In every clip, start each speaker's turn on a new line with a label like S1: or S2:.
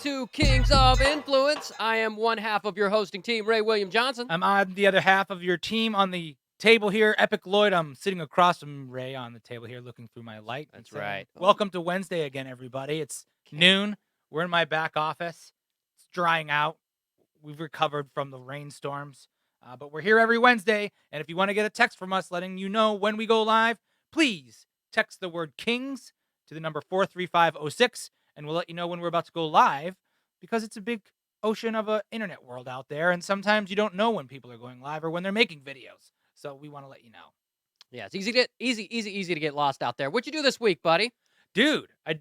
S1: to Kings of Influence. I am one half of your hosting team, Ray William Johnson.
S2: I'm on the other half of your team on the table here, Epic Lloyd. I'm sitting across from Ray on the table here, looking through my light.
S1: That's right.
S2: Welcome to Wednesday again, everybody. It's noon. We're in my back office. It's drying out. We've recovered from the rainstorms, but we're here every Wednesday. And if you want to get a text from us letting you know when we go live, please text the word Kings to the number 43506, and we'll let you know when we're about to go live, because it's a big ocean of a internet world out there, and sometimes you don't know when people are going live or when they're making videos. So we want to let you know.
S1: Yeah, it's easy to get lost out there. What'd you do this week, buddy?
S2: Dude, I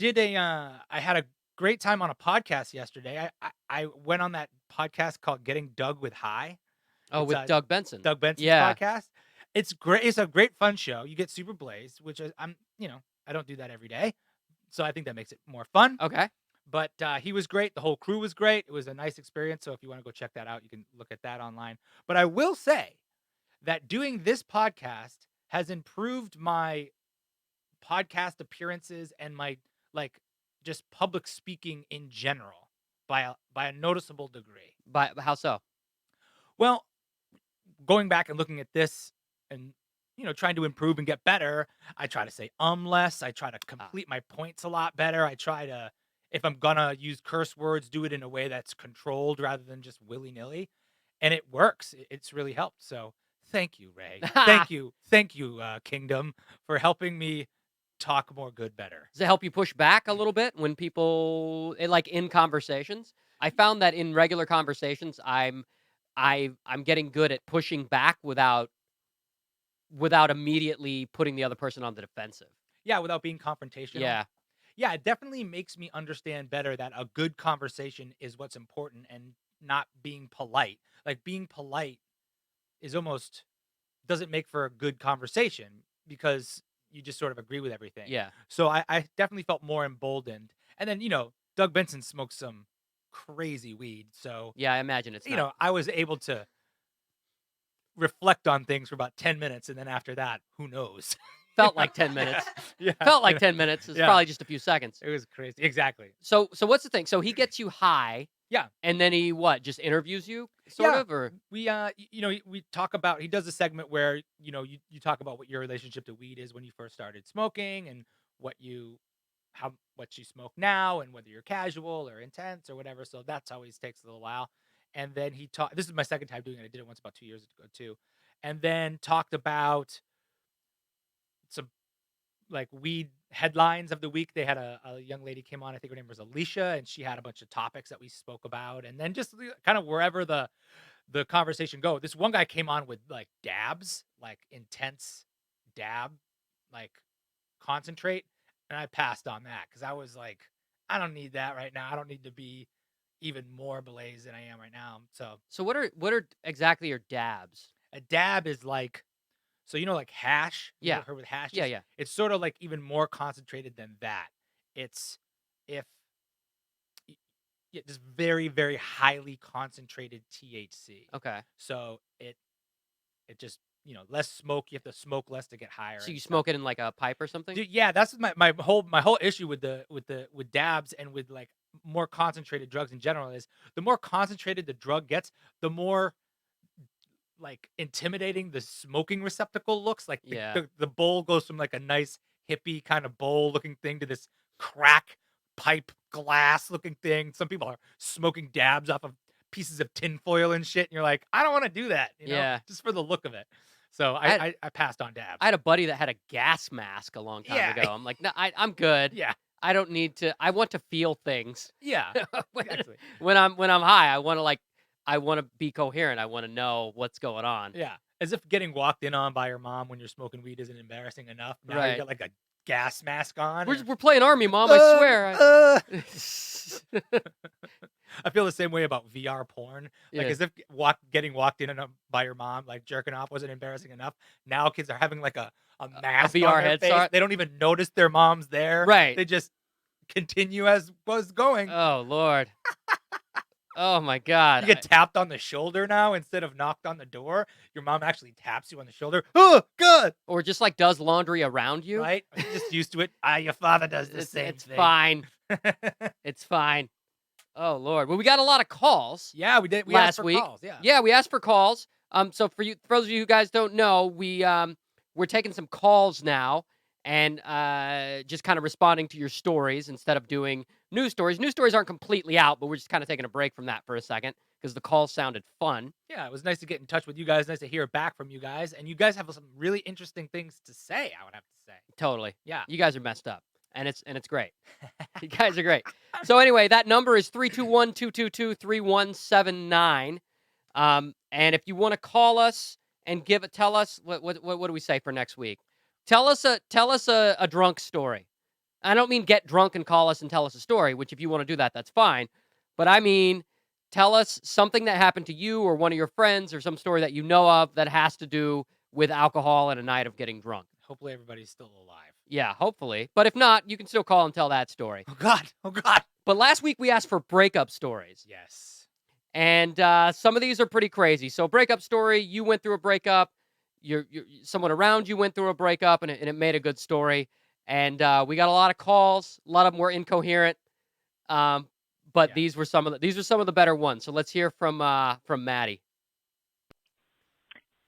S2: had a great time on a podcast yesterday. I went on that podcast called Getting Dug with High.
S1: Oh,
S2: It's,
S1: with Doug Benson.
S2: Doug Benson's
S1: Yeah.
S2: podcast. It's great. It's a great fun show. You get super blazed, which is, I don't do that every day, so I think that makes it more fun.
S1: Okay.
S2: But he was great. The whole crew was great. It was a nice experience. So if you want to go check that out, you can look at that online. But I will say that doing this podcast has improved my podcast appearances and my just public speaking in general by a noticeable degree.
S1: By how so?
S2: Well, going back and looking at this and trying to improve and get better, I try to say less. I try to complete my points a lot better. I try to, if I'm gonna use curse words, do it in a way that's controlled rather than just willy-nilly. And it works. It's really helped. So thank you, Ray. Thank you, Kingdom, for helping me talk more good better.
S1: Does it help you push back a little bit when people like in conversations? I found that in regular conversations, I'm getting good at pushing back without immediately putting the other person on the defensive.
S2: Yeah, without being confrontational. Yeah, it definitely makes me understand better that a good conversation is what's important and not being polite. Like, being polite is almost doesn't make for a good conversation because you just sort of agree with everything.
S1: Yeah.
S2: So I definitely felt more emboldened. And then, Doug Benson smokes some crazy weed. So
S1: yeah, I imagine it's
S2: I was able to reflect on things for about 10 minutes. And then after that, who knows?
S1: Felt like 10 minutes.
S2: Yeah.
S1: Felt like 10 minutes. It's probably just a few seconds.
S2: It was crazy. Exactly.
S1: So what's the thing? So he gets you high.
S2: Yeah.
S1: And then he just interviews you sort of, or
S2: we we talk about, he does a segment where, you talk about what your relationship to weed is when you first started smoking and what you smoke now and whether you're casual or intense or whatever. So that's always takes a little while. And then this is my second time doing it. I did it once about 2 years ago too. And then talked about some weed headlines of the week. They had a young lady came on, I think her name was Alicia, and she had a bunch of topics that we spoke about, and then just kind of wherever the conversation go. This one guy came on with dabs, intense dab, concentrate, and I passed on that because I was like, I don't need that right now. I don't need to be even more blazed than I am right now.
S1: So what are exactly your dabs?
S2: A dab is so hash?
S1: Yeah.
S2: You ever heard with hash?
S1: Yeah.
S2: It's sort of even more concentrated than that. It's just very, very highly concentrated THC.
S1: Okay.
S2: So it just, less smoke. You have to smoke less to get higher.
S1: So you smoke it in a pipe or something?
S2: Dude, yeah, that's my whole issue with dabs and with more concentrated drugs in general is the more concentrated the drug gets, the more intimidating the smoking receptacle looks. The bowl goes from a nice hippie kind of bowl looking thing to this crack pipe glass looking thing. Some people are smoking dabs off of pieces of tinfoil and shit, and you're like, I don't want to do that, just for the look of it. So I passed on dabs.
S1: I had a buddy that had a gas mask a long time ago. I'm like, no, I'm good.
S2: Yeah.
S1: I don't need to. I want to feel things.
S2: Yeah. Exactly.
S1: When I'm high, I want to be coherent. I want to know what's going on.
S2: Yeah. As if getting walked in on by your mom when you're smoking weed isn't embarrassing enough. Now
S1: Right.
S2: you got a gas mask on.
S1: We're playing Army, Mom. I swear.
S2: I feel the same way about VR porn. As if getting walked in by your mom, jerking off, wasn't embarrassing enough. Now kids are having a mask,
S1: VR
S2: on their
S1: head
S2: face.
S1: start.
S2: They don't even notice their mom's there.
S1: Right.
S2: They just continue as was going.
S1: Oh Lord. Oh my God.
S2: You get tapped on the shoulder now instead of knocked on the door. Your mom actually taps you on the shoulder. Oh, good.
S1: Or just does laundry around you.
S2: Right? You're just used to it. Your father does the same thing.
S1: Fine. It's fine. Oh, Lord. Well, we got a lot of calls
S2: Yeah, we did. We asked
S1: last
S2: for
S1: week.
S2: calls. Yeah.
S1: Yeah, we asked for calls. So for those of you who guys don't know, we're taking some calls now and just kind of responding to your stories instead of doing news stories. News stories aren't completely out, but we're just kind of taking a break from that for a second because the calls sounded fun.
S2: Yeah, it was nice to get in touch with you guys. Nice to hear back from you guys. And you guys have some really interesting things to say, I would have to say.
S1: Totally.
S2: Yeah.
S1: You guys are messed up. And it's great. You guys are great. So anyway, that number is 321-222-3179. And if you want to call us and tell us what do we say for next week? Tell us a drunk story. I don't mean get drunk and call us and tell us a story, which if you want to do that, that's fine. But I mean, tell us something that happened to you or one of your friends or some story that you know of that has to do with alcohol and a night of getting drunk.
S2: Hopefully everybody's still alive.
S1: Yeah, hopefully. But if not, you can still call and tell that story.
S2: Oh God. Oh God.
S1: But last week we asked for breakup stories.
S2: Yes.
S1: And some of these are pretty crazy. So, breakup story, you went through a breakup, someone around you went through a breakup, and it made a good story. And we got a lot of calls. A lot of them were incoherent. Um, but
S2: Yeah.
S1: these are some of the better ones. So let's hear from Matty,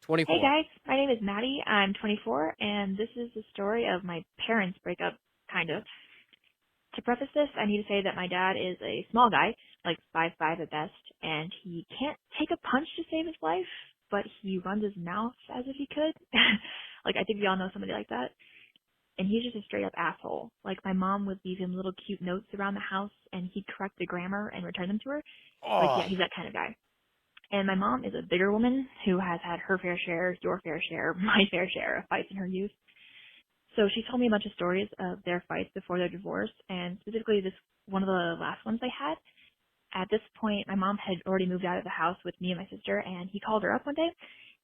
S3: Hey
S1: 24.
S3: guys, my name is Matty. I'm 24, and this is the story of my parents' breakup, kind of. To preface this, I need to say that my dad is a small guy, like 5'5" at best, and he can't take a punch to save his life, but he runs his mouth as if he could. Like, I think we all know somebody like that. And he's just a straight up asshole. Like, my mom would leave him little cute notes around the house, and he'd correct the grammar and return them to her. Like,
S2: Oh.
S3: yeah, he's that kind of guy. And my mom is a bigger woman who has had her fair share, your fair share, my fair share of fights in her youth. So she told me a bunch of stories of their fights before their divorce, and specifically this one of the last ones they had. At this point, my mom had already moved out of the house with me and my sister, and he called her up one day,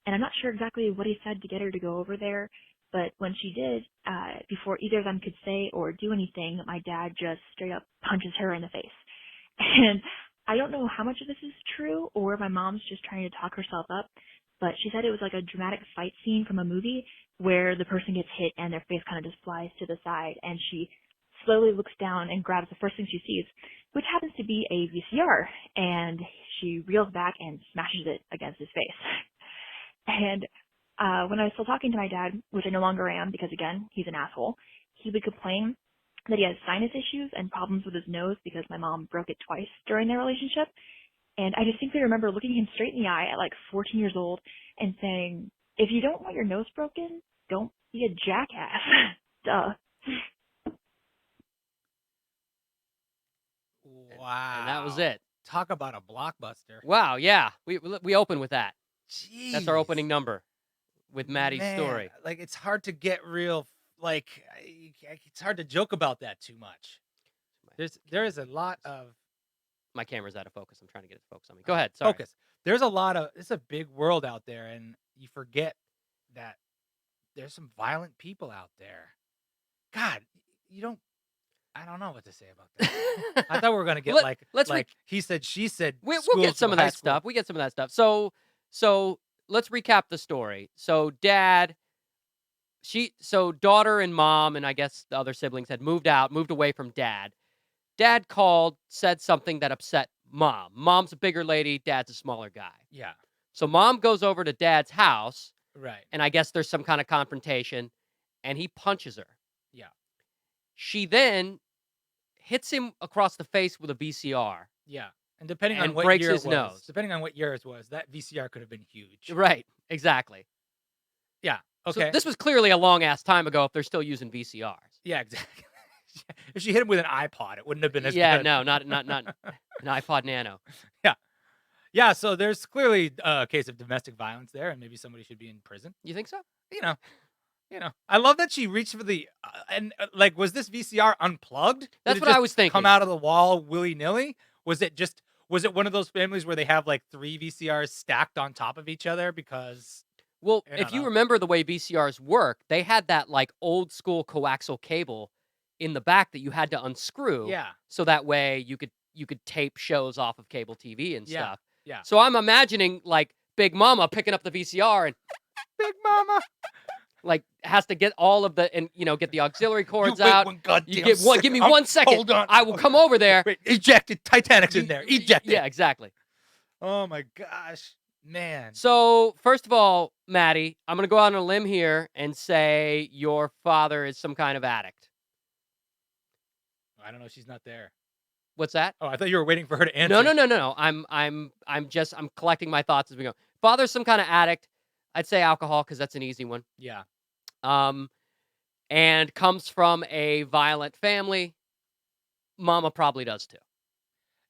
S3: and I'm not sure exactly what he said to get her to go over there, but when she did, before either of them could say or do anything, my dad just straight up punches her in the face. And I don't know how much of this is true or my mom's just trying to talk herself up, but she said it was like a dramatic fight scene from a movie where the person gets hit and their face kind of just flies to the side, and she slowly looks down and grabs the first thing she sees, which happens to be a VCR, and she reels back and smashes it against his face. And when I was still talking to my dad, which I no longer am because, again, he's an asshole, he would complain that he has sinus issues and problems with his nose because my mom broke it twice during their relationship. And I distinctly remember looking him straight in the eye at like 14 years old and saying, if you don't want your nose broken, don't be a jackass. Duh.
S2: Wow.
S1: And that was it.
S2: Talk about a blockbuster.
S1: Wow, yeah. We open with that.
S2: Jeez.
S1: That's our opening number with Matty's
S2: Man,
S1: story.
S2: Like, it's hard to get real. Like, it's hard to joke about that too much. There is a lot of
S1: My camera's out of focus. I'm trying to get it to focus on me. Go ahead. Sorry.
S2: focus. There's a lot of. It's a big world out there, and you forget that there's some violent people out there. God, you don't. I don't know what to say about that. I thought we were gonna get
S1: let's
S2: he said, she said.
S1: We'll
S2: schools
S1: get some
S2: from
S1: of
S2: high
S1: that
S2: school.
S1: stuff. We get some of that stuff. So let's recap the story. So daughter and mom and I guess the other siblings had moved away from dad. Dad called, said something that upset mom. Mom's a bigger lady, dad's a smaller guy.
S2: Yeah.
S1: So mom goes over to dad's house,
S2: Right.
S1: and I guess there's some kind of confrontation, and he punches her.
S2: Yeah.
S1: She then hits him across the face with a VCR.
S2: Yeah. And depending on
S1: And
S2: what
S1: breaks
S2: year
S1: his
S2: it was,
S1: nose.
S2: depending on what year it was, that VCR could have been huge.
S1: Right, exactly.
S2: Yeah.
S1: So
S2: Okay.
S1: this was clearly a long ass time ago if they're still using VCRs.
S2: Yeah, exactly. If she hit him with an iPod, it wouldn't have been as
S1: Yeah,
S2: good.
S1: no, not an iPod Nano.
S2: Yeah, so there's clearly a case of domestic violence there, and maybe somebody should be in prison.
S1: You think so?
S2: You know, I love that she reached for the like, was this VCR unplugged?
S1: That's
S2: Did it
S1: what
S2: just
S1: I was thinking.
S2: come out of the wall willy nilly? Was it one of those families where they have like 3 VCRs stacked on top of each other because?
S1: Well,
S2: I
S1: if
S2: don't
S1: you
S2: know.
S1: remember the way VCRs work, they had that like old school coaxial cable in the back that you had to unscrew.
S2: Yeah.
S1: So that way you could tape shows off of cable TV and
S2: Yeah.
S1: stuff.
S2: Yeah.
S1: So I'm imagining like Big Mama picking up the VCR and
S2: Big Mama.
S1: like has to get all of the and get the auxiliary cords
S2: You wait
S1: out.
S2: one goddamn
S1: You get one. Give me
S2: second.
S1: 1 second.
S2: Hold on.
S1: I will come over there.
S2: Wait, ejected. Titanic's in there. Ejected.
S1: Yeah, exactly.
S2: Oh my gosh, man.
S1: So first of all, Matty, I'm gonna go out on a limb here and say your father is some kind of addict.
S2: I don't know. She's not there.
S1: What's that?
S2: Oh, I thought you were waiting for her to answer.
S1: No. I'm collecting my thoughts as we go. Father's some kind of addict. I'd say alcohol because that's an easy one.
S2: Yeah.
S1: And comes from a violent family. Mama probably does too.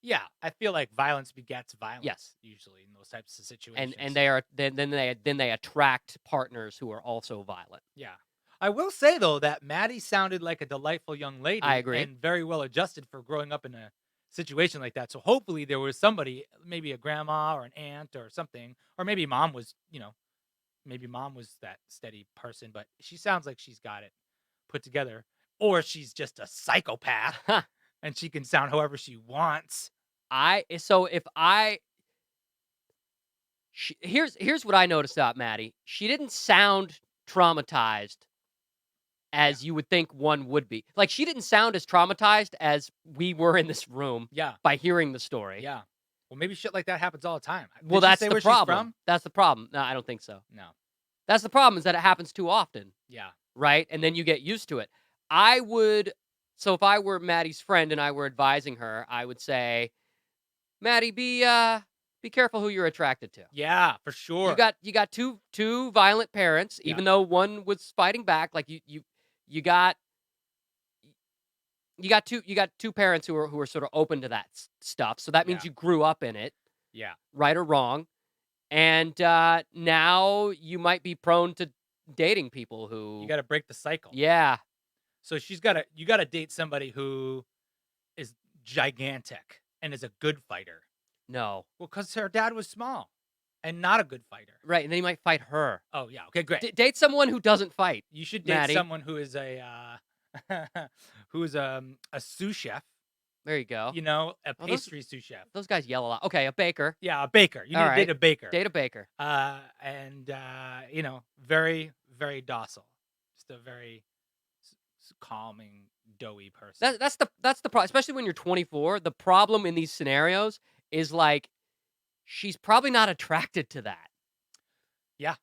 S2: Yeah, I feel like violence begets violence.
S1: Yes.
S2: Usually in those types of situations.
S1: And they are then they attract partners who are also violent.
S2: Yeah. I will say though that Matty sounded like a delightful young lady.
S1: I agree.
S2: And very well adjusted for growing up in a situation like that. So hopefully there was somebody, maybe a grandma or an aunt or something, or maybe mom was, maybe mom was that steady person, but she sounds like she's got it put together, or she's just a psychopath and she can sound however she wants.
S1: Here's what I noticed about Matty. She didn't sound traumatized as you would think one would be. Like, she didn't sound as traumatized as we were in this room
S2: Yeah.
S1: by hearing the story.
S2: Yeah. Well, maybe shit like that happens all the time.
S1: Well,
S2: Did she
S1: that's
S2: say
S1: the
S2: where she's
S1: problem.
S2: from?
S1: That's the problem. No, I don't think so.
S2: No.
S1: That's the problem, is that it happens too often,
S2: Yeah.
S1: right? And then you get used to it. So if I were Maddie's friend and I were advising her, I would say, Maddie, be careful who you're attracted to.
S2: Yeah, for sure.
S1: You got two violent parents, even though one was fighting back. Like you got two parents who are sort of open to that stuff. So that means you grew up in it.
S2: Yeah.
S1: Right or wrong. And now you might be prone to dating people who
S2: You got to break the cycle.
S1: Yeah.
S2: So you got to date somebody who is gigantic and is a good fighter.
S1: No.
S2: Well, because her dad was small and not a good fighter.
S1: Right, and then you might fight her.
S2: Oh yeah. Okay, great.
S1: Date someone who doesn't fight.
S2: You should date
S1: Maddie.
S2: someone who is a sous chef.
S1: There you go.
S2: A pastry sous chef.
S1: Those guys yell a lot. Okay, a baker.
S2: Yeah, a baker. You need to date a baker.
S1: Date a baker.
S2: And very, very docile. Just a very calming, doughy person.
S1: That's the problem, especially when you're 24. The problem in these scenarios is like she's probably not attracted to that.
S2: Yeah.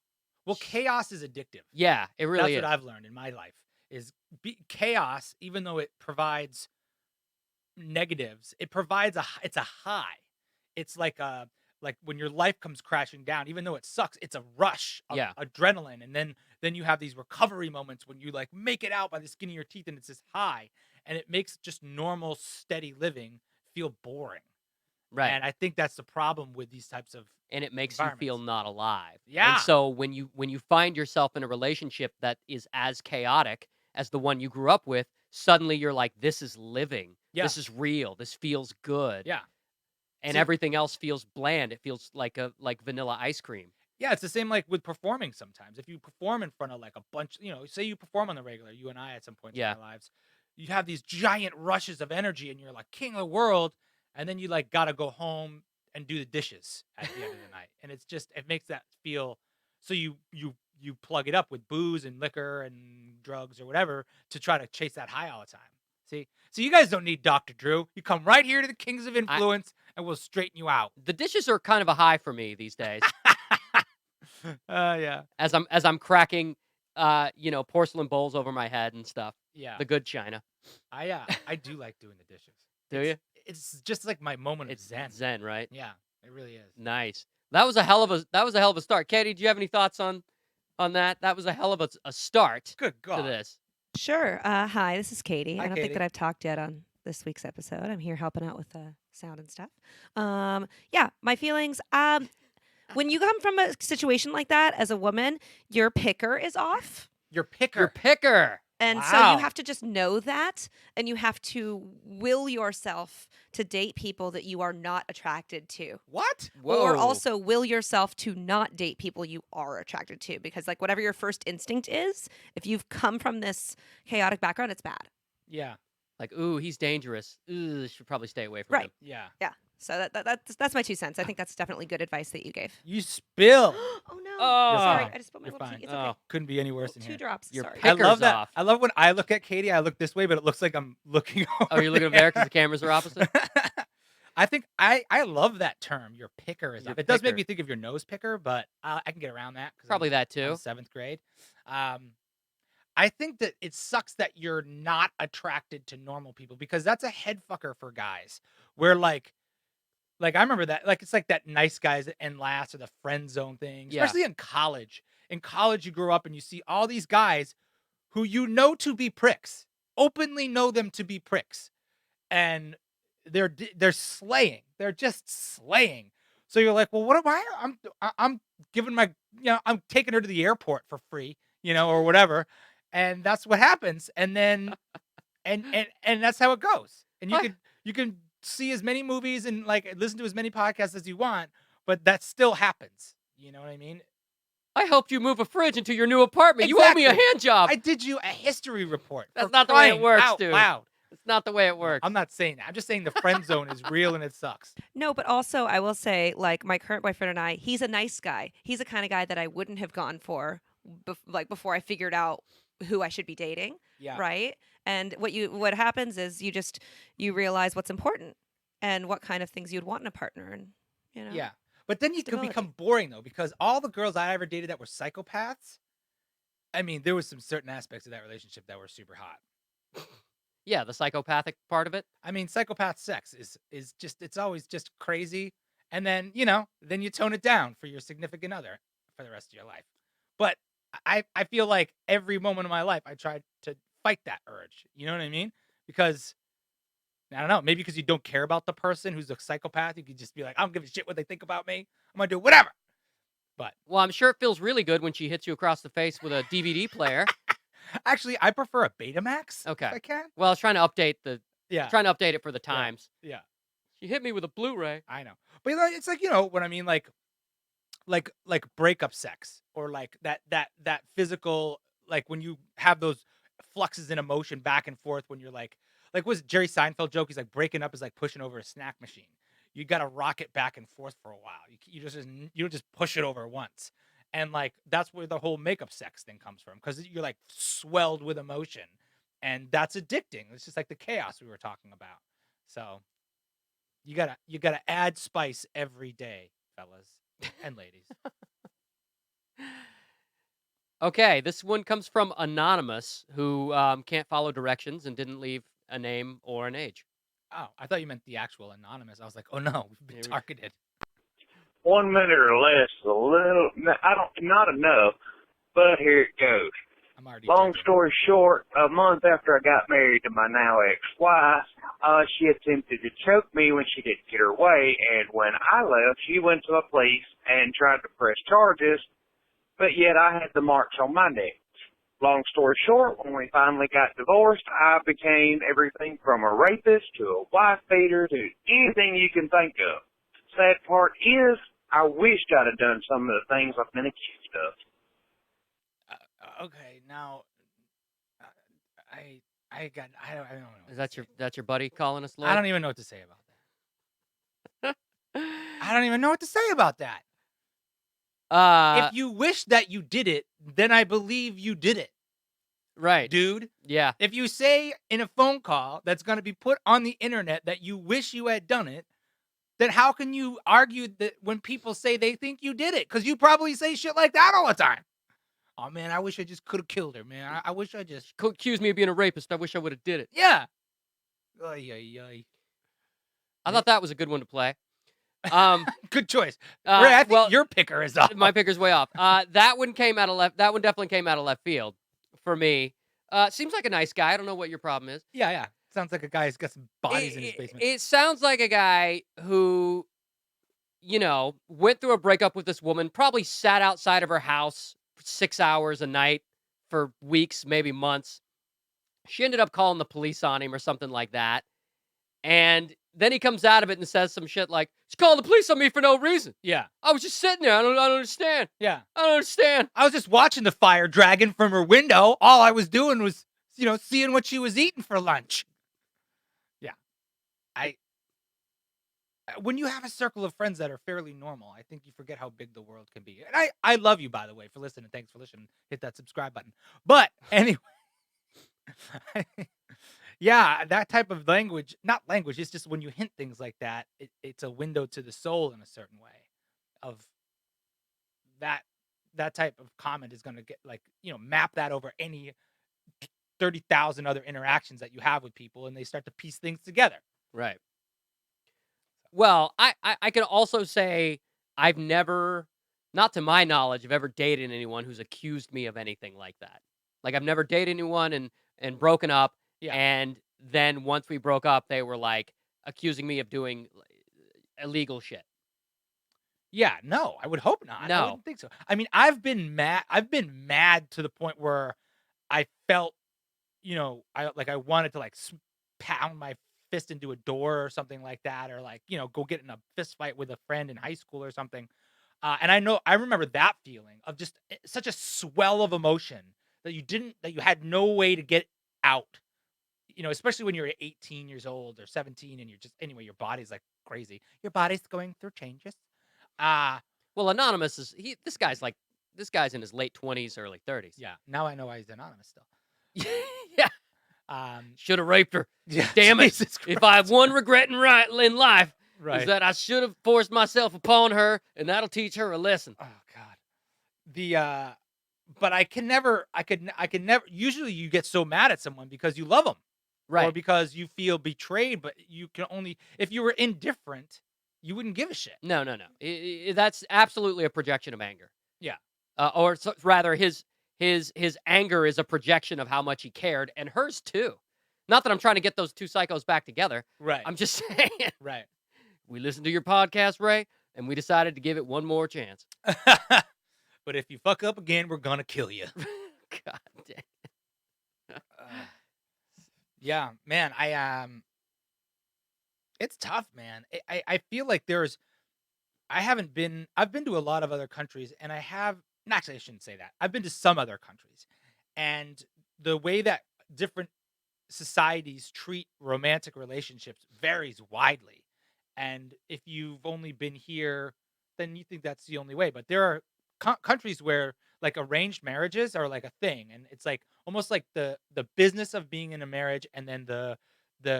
S2: Well, chaos is addictive.
S1: Yeah, it really is.
S2: That's what I've learned in my life is chaos, even though it provides negatives, it's a high. It's like when your life comes crashing down, even though it sucks, it's a rush of adrenaline. And then you have these recovery moments when you like make it out by the skin of your teeth and it's this high, and it makes just normal, steady living feel boring.
S1: Right.
S2: And I think that's the problem with these types of
S1: and it makes you feel not alive.
S2: Yeah.
S1: And so when you find yourself in a relationship that is as chaotic as the one you grew up with, suddenly you're like, this is living.
S2: Yeah.
S1: This is real. This feels good.
S2: Yeah.
S1: And everything else feels bland. It feels like vanilla ice cream.
S2: Yeah, it's the same like with performing sometimes. If you perform in front of like a bunch, say you perform on the regular, you and I at some point in our lives, you have these giant rushes of energy and you're like king of the world, and then you like gotta go home and do the dishes at the end of the night. And it's just, it makes that feel, so you plug it up with booze and liquor and drugs or whatever to try to chase that high all the time. See? So you guys don't need Dr. Drew. You come right here to the Kings of Influence and we'll straighten you out.
S1: The dishes are kind of a high for me these days.
S2: Yeah.
S1: As I'm cracking porcelain bowls over my head and stuff.
S2: Yeah.
S1: The good china.
S2: I do like doing the dishes.
S1: Do you?
S2: It's just like my moment of zen.
S1: Zen, right?
S2: Yeah, it really is.
S1: Nice. That was a hell of a start. Katie, do you have any thoughts on that? That was a hell of a start.
S2: Good God.
S1: To this.
S4: Sure. Hi, this is Katie.
S2: Hi,
S4: I don't think
S2: Katie.
S4: that I've talked yet on this week's episode. I'm here helping out with the sound and stuff. Yeah, my feelings. When you come from a situation like that as a woman, your picker is off.
S2: Your picker.
S1: Your picker.
S4: And so
S2: Wow.
S4: you have to just know that, and you have to will yourself to date people that you are not attracted to.
S2: What?
S4: Or
S1: Whoa.
S4: also will yourself to not date people you are attracted to, because like whatever your first instinct is, if you've come from this chaotic background, it's bad.
S2: Yeah.
S1: Like, ooh, he's dangerous. Ooh, should probably stay away from him.
S4: Right.
S2: Yeah.
S4: Yeah. So that's my 2 cents. I think that's definitely good advice that you gave.
S2: You spill.
S4: Oh no!
S1: Oh.
S4: Sorry,
S2: fine.
S4: I just spilled my
S2: You're
S4: little
S2: fine.
S4: tea. It's
S1: Oh.
S4: okay.
S2: Couldn't be any worse in
S4: 2
S2: here.
S4: drops.
S1: Your
S4: Sorry.
S2: I love
S1: Pickers
S2: that.
S1: off.
S2: I love when I look at Katie. I look this way, but it looks like I'm looking over.
S1: Oh, you're looking over there because the cameras are opposite?
S2: I think I love that term. Your picker is
S1: Your
S2: off. It does make
S1: picker.
S2: me think of your nose picker, but I can get around that. 'Cause
S1: Probably
S2: I'm
S1: that
S2: in
S1: too.
S2: 7th grade. I think that it sucks that you're not attracted to normal people because that's a head fucker for guys. Where like I remember that it's like that nice guys that end last or the friend zone thing,
S1: Yeah.
S2: especially in college. In college, you grow up and you see all these guys who you know to be pricks, openly know them to be pricks, and they're slaying. They're just slaying. So you're like, well, what am I? I'm giving my I'm taking her to the airport for free, or whatever, and that's what happens. And then and that's how it goes. And you can see as many movies and like listen to as many podcasts as you want, but that still happens. You know what I mean?
S1: I helped you move a fridge into your new apartment. You owe me a
S2: Exactly.
S1: hand job.
S2: I did you a history report.
S1: That's
S2: for
S1: not the way it
S2: crying
S1: works,
S2: out
S1: dude.
S2: loud.
S1: It's not the way it
S2: No,
S1: works.
S2: I'm not saying that. I'm just saying the friend zone is real and it sucks.
S4: No, but also I will say, like my current boyfriend and I, he's a nice guy. He's the kind of guy that I wouldn't have gone for, before I figured out who I should be dating.
S2: Yeah.
S4: Right. And what happens is you realize what's important and what kind of things you'd want in a partner, and
S2: Yeah. But then you could
S4: Stability.
S2: become boring though, because all the girls I ever dated that were psychopaths, I mean, there was some certain aspects of that relationship that were super hot.
S1: Yeah, the psychopathic part of it.
S2: I mean, psychopath sex is just it's always just crazy. And then, then you tone it down for your significant other for the rest of your life. But I feel like every moment of my life I tried to fight that urge. You know what I mean? Because I don't know, maybe because you don't care about the person who's a psychopath, you could just be like, I don't give a shit what they think about me. I'm gonna do whatever. But
S1: Well, I'm sure it feels really good when she hits you across the face with a DVD player.
S2: actually, I prefer a Betamax.
S1: Okay.
S2: If I can.
S1: Well, I was trying to update
S2: Yeah.
S1: it for the times.
S2: Yeah.
S1: She hit me with a Blu-ray.
S2: I know. But it's like, what I mean, like breakup sex or like that physical, like when you have those fluxes in emotion back and forth when you're like was Jerry Seinfeld joke? He's like breaking up is like pushing over a snack machine. You got to rock it back and forth for a while. You don't just push it over once. And like that's where the whole makeup sex thing comes from, because you're like swelled with emotion, and that's addicting. It's just like the chaos we were talking about. So you gotta add spice every day, fellas and ladies.
S1: Okay, this one comes from Anonymous, who can't follow directions and didn't leave a name or an age.
S2: Oh, I thought you meant the actual anonymous. I was like, oh no, we've been
S1: Here we go.
S2: targeted.
S5: 1 minute or less, a little, not enough, but here it goes.
S2: I'm already
S5: Long
S2: judging.
S5: story short, a month after I got married to my now ex-wife, she attempted to choke me when she didn't get her way, and when I left, she went to the police and tried to press charges, but yet I had the marks on my neck. Long story short, when we finally got divorced, I became everything from a rapist to a wife beater to anything you can think of. Sad part is, I wished I'd have done some of the things I've been accused of.
S2: Okay, now I don't know.
S1: Is that your buddy calling us, Lloyd?
S2: I don't even know what to say about that. I don't even know what to say about that. If you wish that you did it, then I believe you did it,
S1: right.
S2: dude.
S1: Yeah.
S2: If you say in a phone call that's going to be put on the internet that you wish you had done it, then how can you argue that when people say they think you did it? Because you probably say shit like that all the time. Oh, man, I wish I just could have killed her, man. I wish I just...
S1: Accuse me of being a rapist. I wish I would have did it.
S2: Yeah. Ay, ay, ay.
S1: I thought that was a good one to play.
S2: Good choice. Ray, I think
S1: well,
S2: your picker is off.
S1: my picker's way off. That one definitely came out of left field for me. Seems like a nice guy. I don't know what your problem is.
S2: Yeah. Sounds like a guy who's got some bodies in his basement.
S1: It sounds like a guy who, went through a breakup with this woman, probably sat outside of her house for 6 hours a night for weeks, maybe months. She ended up calling the police on him or something like that. And then he comes out of it and says some shit like, "She called the police on me for no reason.
S2: Yeah.
S1: I was just sitting there. I don't understand.
S2: Yeah.
S1: I don't understand."
S2: I was just watching the fire dragon from her window. All I was doing was, seeing what she was eating for lunch. Yeah. when you have a circle of friends that are fairly normal, I think you forget how big the world can be. And I love you, by the way, for listening. Thanks for listening. Hit that subscribe button. But anyway, yeah, that type of language, not language, it's just when you hint things like that, it's a window to the soul in a certain way of that that type of comment is going to get like, map that over any 30,000 other interactions that you have with people and they start to piece things together.
S1: Right. Well, I can also say I've never, not to my knowledge, have ever dated anyone who's accused me of anything like that. Like I've never dated anyone and broken up,
S2: Yeah.
S1: and then once we broke up, they were like accusing me of doing illegal shit.
S2: Yeah, no, I would hope not. I
S1: No.
S2: wouldn't think so. I mean, I've been mad to the point where I felt, I wanted to like pound my fist into a door or something like that, or like, go get in a fist fight with a friend in high school or something. And I remember that feeling of just such a swell of emotion that you had no way to get out. Especially when you're 18 years old or 17 and you're just, anyway, your body's like crazy. Your body's going through changes.
S1: Well, Anonymous this guy's in his late 20s, early 30s.
S2: Yeah. Now I know why he's anonymous still.
S1: Yeah. Should have raped her.
S2: Yeah.
S1: Damn it.
S2: Jesus
S1: If I have
S2: Christ.
S1: one regret in life,
S2: Right.
S1: is that I should have forced myself upon her, and that'll teach her a lesson.
S2: Oh God. But I can never. Usually, you get so mad at someone because you love them, or
S1: Right.
S2: because you feel betrayed. But you can only, if you were indifferent, you wouldn't give a shit.
S1: No. That's absolutely a projection of anger.
S2: Yeah.
S1: Or rather, his anger is a projection of how much he cared, and hers too. Not that I'm trying to get those two psychos back together.
S2: Right.
S1: I'm just saying.
S2: Right.
S1: We listened to your podcast, Ray, and we decided to give it one more chance.
S2: But if you fuck up again, we're gonna kill you.
S1: God damn.
S2: Yeah, man. It's tough, man. I feel like I've been to a lot of other countries, and actually, I shouldn't say that. I've been to some other countries, and the way that different societies treat romantic relationships varies widely. And if you've only been here, then you think that's the only way. But there are countries where like arranged marriages are like a thing, and it's like almost like the business of being in a marriage, and then the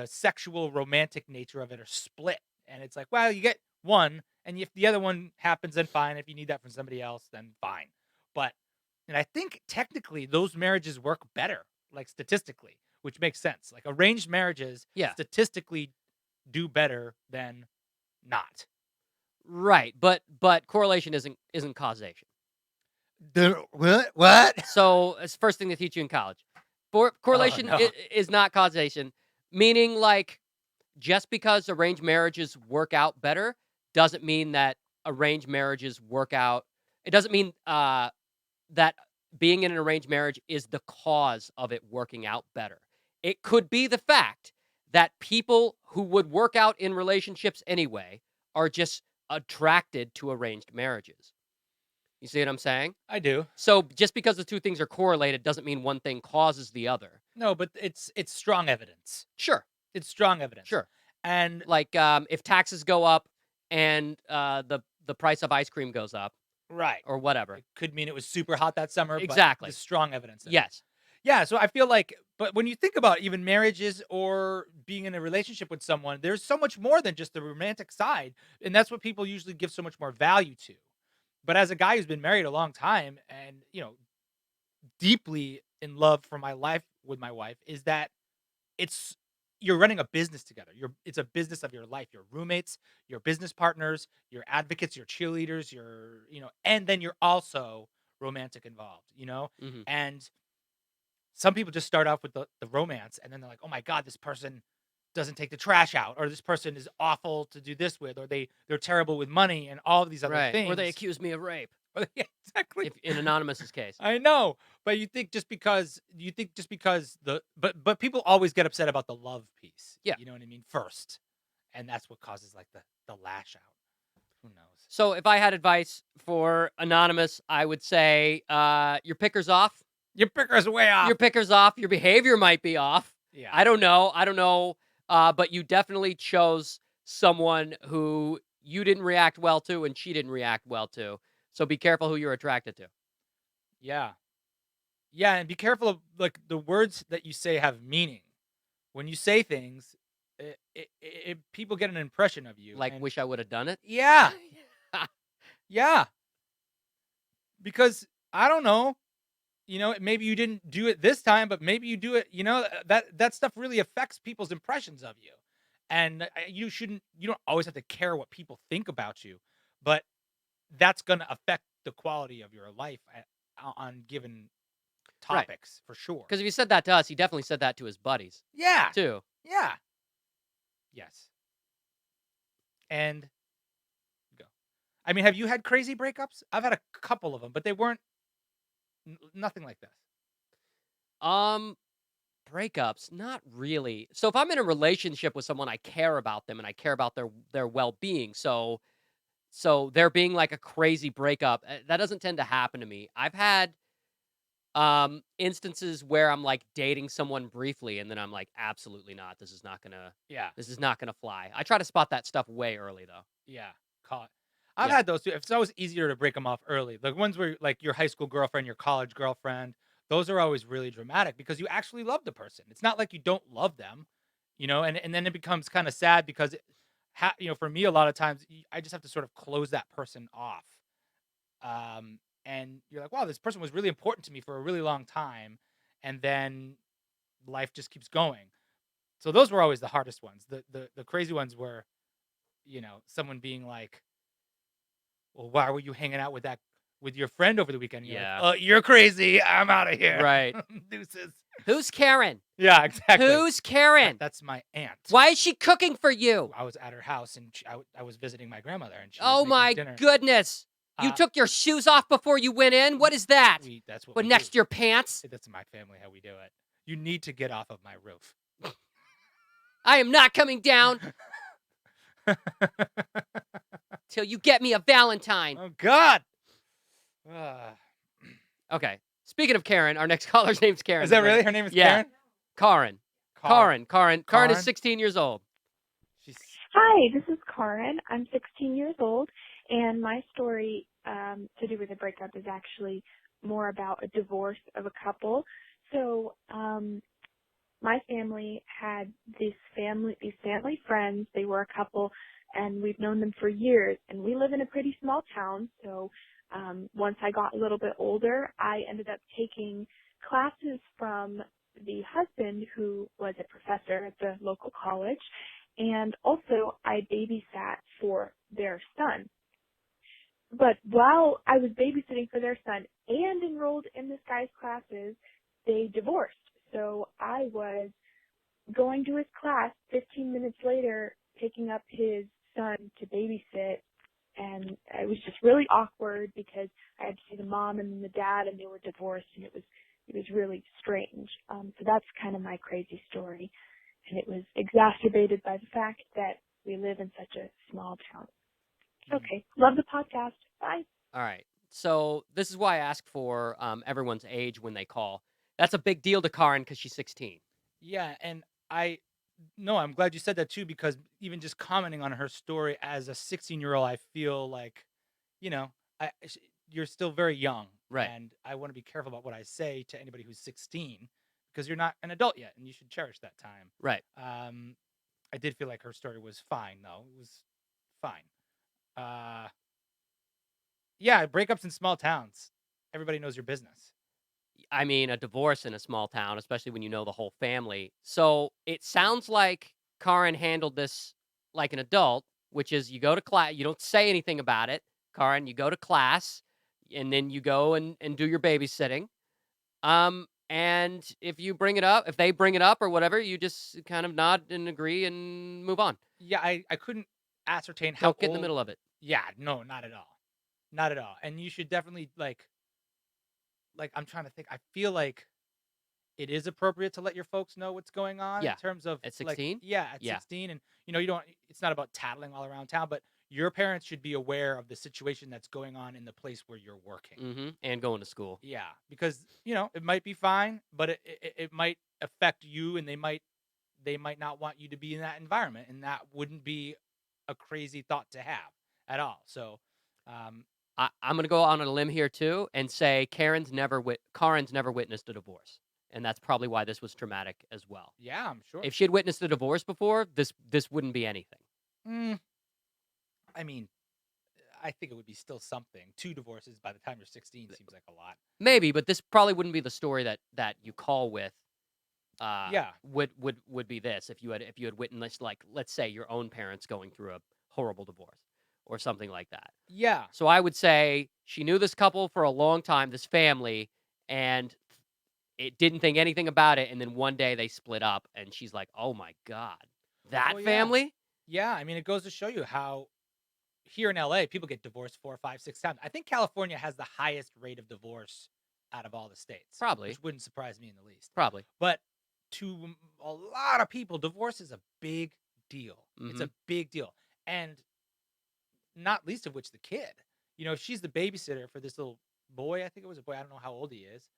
S2: sexual romantic nature of it are split. And it's like, well, you get one, and if the other one happens, then fine. If you need that from somebody else, then fine. And I think technically those marriages work better, like statistically, which makes sense. Like arranged marriages statistically do better than not.
S1: Right, but correlation isn't causation.
S2: What?
S1: So it's the first thing they teach you in college. Correlation
S2: no.
S1: is not causation, meaning like just because arranged marriages work out better doesn't mean that arranged marriages work out. It doesn't mean that being in an arranged marriage is the cause of it working out better. It could be the fact that people who would work out in relationships anyway are just attracted to arranged marriages. You see what I'm saying?
S2: I do.
S1: So just because the two things are correlated doesn't mean one thing causes the other.
S2: No, but it's strong evidence.
S1: Sure.
S2: It's strong evidence.
S1: Sure.
S2: And
S1: like if taxes go up and the price of ice cream goes up,
S2: right,
S1: or whatever,
S2: it could mean it was super hot that summer.
S1: Exactly.
S2: But there's strong evidence.
S1: Yes.
S2: Yeah. So I feel like, but when you think about even marriages or being in a relationship with someone, there's so much more than just the romantic side, and that's what people usually give so much more value to. But as a guy who's been married a long time and deeply in love for my life with my wife, is that you're running a business together. It's a business of your life. Your roommates, your business partners, your advocates, your cheerleaders, and then you're also romantic involved,
S1: Mhm.
S2: And some people just start off with the romance, and then they're like, oh my God, this person doesn't take the trash out, or this person is awful to do this with, or they're terrible with money and all of these other things.
S1: Or they accuse me of rape.
S2: Yeah, exactly.
S1: If, in Anonymous's case.
S2: I know, but you think just because but people always get upset about the love piece.
S1: Yeah.
S2: You know what I mean? First. And that's what causes like the lash out. Who knows?
S1: So if I had advice for Anonymous, I would say your picker's off.
S2: Your picker's way off.
S1: Your picker's off. Your behavior might be off.
S2: Yeah.
S1: I don't know. But you definitely chose someone who you didn't react well to and she didn't react well to. So be careful who you're attracted to.
S2: Yeah. Yeah, and be careful of like the words that you say have meaning. When you say things, people get an impression of you.
S1: Like,
S2: And
S1: wish I would have done it.
S2: yeah, yeah, because I don't know, maybe you didn't do it this time, but maybe you do it. That stuff really affects people's impressions of you, and you don't always have to care what people think about you, but that's gonna affect the quality of your life on given
S1: Right.
S2: topics for sure.
S1: Because if he said that to us, he definitely said that to his buddies
S2: Yeah,
S1: too.
S2: yeah, yes, and go. I mean, have you had crazy breakups? I've had a couple of them, but they weren't nothing like this.
S1: Breakups, not really. So if I'm in a relationship with someone, I care about them and I care about their well-being. So there being like a crazy breakup, that doesn't tend to happen to me. I've had instances where I'm like dating someone briefly and then I'm like, absolutely not.
S2: Yeah,
S1: This is not gonna fly. I try to spot that stuff way early though.
S2: yeah, caught. I've
S1: Yeah.
S2: had those too. It's always easier to break them off early. The ones where like your high school girlfriend, your college girlfriend, those are always really dramatic because you actually love the person. It's not like you don't love them, and then it becomes kind of sad because for me a lot of times I just have to sort of close that person off. And you're like, wow, this person was really important to me for a really long time, and then life just keeps going. So those were always the hardest ones. The crazy ones were, someone being like, well, why were you hanging out with your friend over the weekend? And you're
S1: Yeah.
S2: like, oh, you're crazy. I'm out of here.
S1: Right.
S2: Deuces.
S1: Who's Karen?
S2: Yeah, exactly.
S1: Who's Karen?
S2: That's my aunt.
S1: Why is she cooking for you?
S2: I was at her house and I was visiting my grandmother and she
S1: Oh
S2: was making
S1: my
S2: dinner.
S1: goodness. You took your shoes off before you went in? What is that?
S2: That's what
S1: But
S2: we
S1: next
S2: do.
S1: to your pants?
S2: That's my family how we do it. You need to get off of my roof.
S1: I am not coming down till you get me a Valentine.
S2: Oh God.
S1: Okay. Speaking of Karen, our next caller's name's Karen.
S2: Is that really? Her name is
S1: Yeah.
S2: Karen?
S1: Karen. Karen
S2: Karen?
S1: is 16 years old.
S2: She's
S3: Hi, this is Karen. I'm 16 years old, and my story to do with a breakup is actually more about a divorce of a couple. So, my family had these family friends. They were a couple, and we've known them for years. And we live in a pretty small town, so once I got a little bit older, I ended up taking classes from the husband who was a professor at the local college, and also I babysat for their son. But while I was babysitting for their son and enrolled in this guy's classes, they divorced. So I was going to his class 15 minutes later, picking up his son to babysit, and it was just really awkward because I had to see the mom and the dad, and they were divorced, and it was really strange. So that's kind of my crazy story, and it was exacerbated by the fact that we live in such a small town. Okay, love the podcast. Bye.
S1: All right. So this is why I ask for everyone's age when they call. That's a big deal to Karen because she's 16.
S2: Yeah, and I'm glad you said that too, because even just commenting on her story as a 16-year-old, I feel like, you're still very young.
S1: Right.
S2: And I want to be careful about what I say to anybody who's 16 because you're not an adult yet and you should cherish that time.
S1: Right.
S2: I did feel like her story was fine, though. It was fine. Yeah, breakups in small towns. Everybody knows your business.
S1: I mean, a divorce in a small town, especially when you know the whole family. So it sounds like Karen handled this like an adult, which is you go to class, you don't say anything about it. Karen, you go to class and then you go and do your babysitting. And if they bring it up or whatever, you just kind of nod and agree and move on.
S2: Yeah, I couldn't ascertain how
S1: Don't get in the
S2: old-
S1: middle of it.
S2: Yeah, no, not at all. Not at all. And you should definitely like I'm trying to think. I feel like it is appropriate to let your folks know what's going on
S1: Yeah.
S2: in terms of
S1: At 16?
S2: At 16, and you don't. It's not about tattling all around town, but your parents should be aware of the situation that's going on in the place where you're working.
S1: Mm-hmm. And going to school.
S2: Yeah, because it might be fine, but it might affect you, and they might not want you to be in that environment, and that wouldn't be a crazy thought to have at all. So,
S1: I'm gonna go on a limb here too and say Karen's never witnessed a divorce, and that's probably why this was traumatic as well.
S2: yeah, I'm sure.
S1: If she had witnessed a divorce before, this wouldn't be anything.
S2: Mm, I mean, I think it would be still something. 2 divorces by the time you're 16 seems like a lot.
S1: Maybe, but this probably wouldn't be the story that you call with.
S2: Yeah.
S1: Would be this if you had witnessed, like, let's say your own parents going through a horrible divorce or something like that.
S2: Yeah.
S1: So I would say she knew this couple for a long time, this family, and it didn't think anything about it. And then one day they split up, and she's like, "Oh my god, that
S2: Well, yeah.
S1: family."
S2: Yeah, I mean, it goes to show you how here in LA people get divorced 4, 5, 6 times. I think California has the highest rate of divorce out of all the states.
S1: Probably.
S2: Which wouldn't surprise me in the least.
S1: Probably.
S2: But to a lot of people, divorce is a big deal. It's a big deal. And not least of which the kid. You know, she's the babysitter for this little boy. I think it was a boy. I don't know how old he is.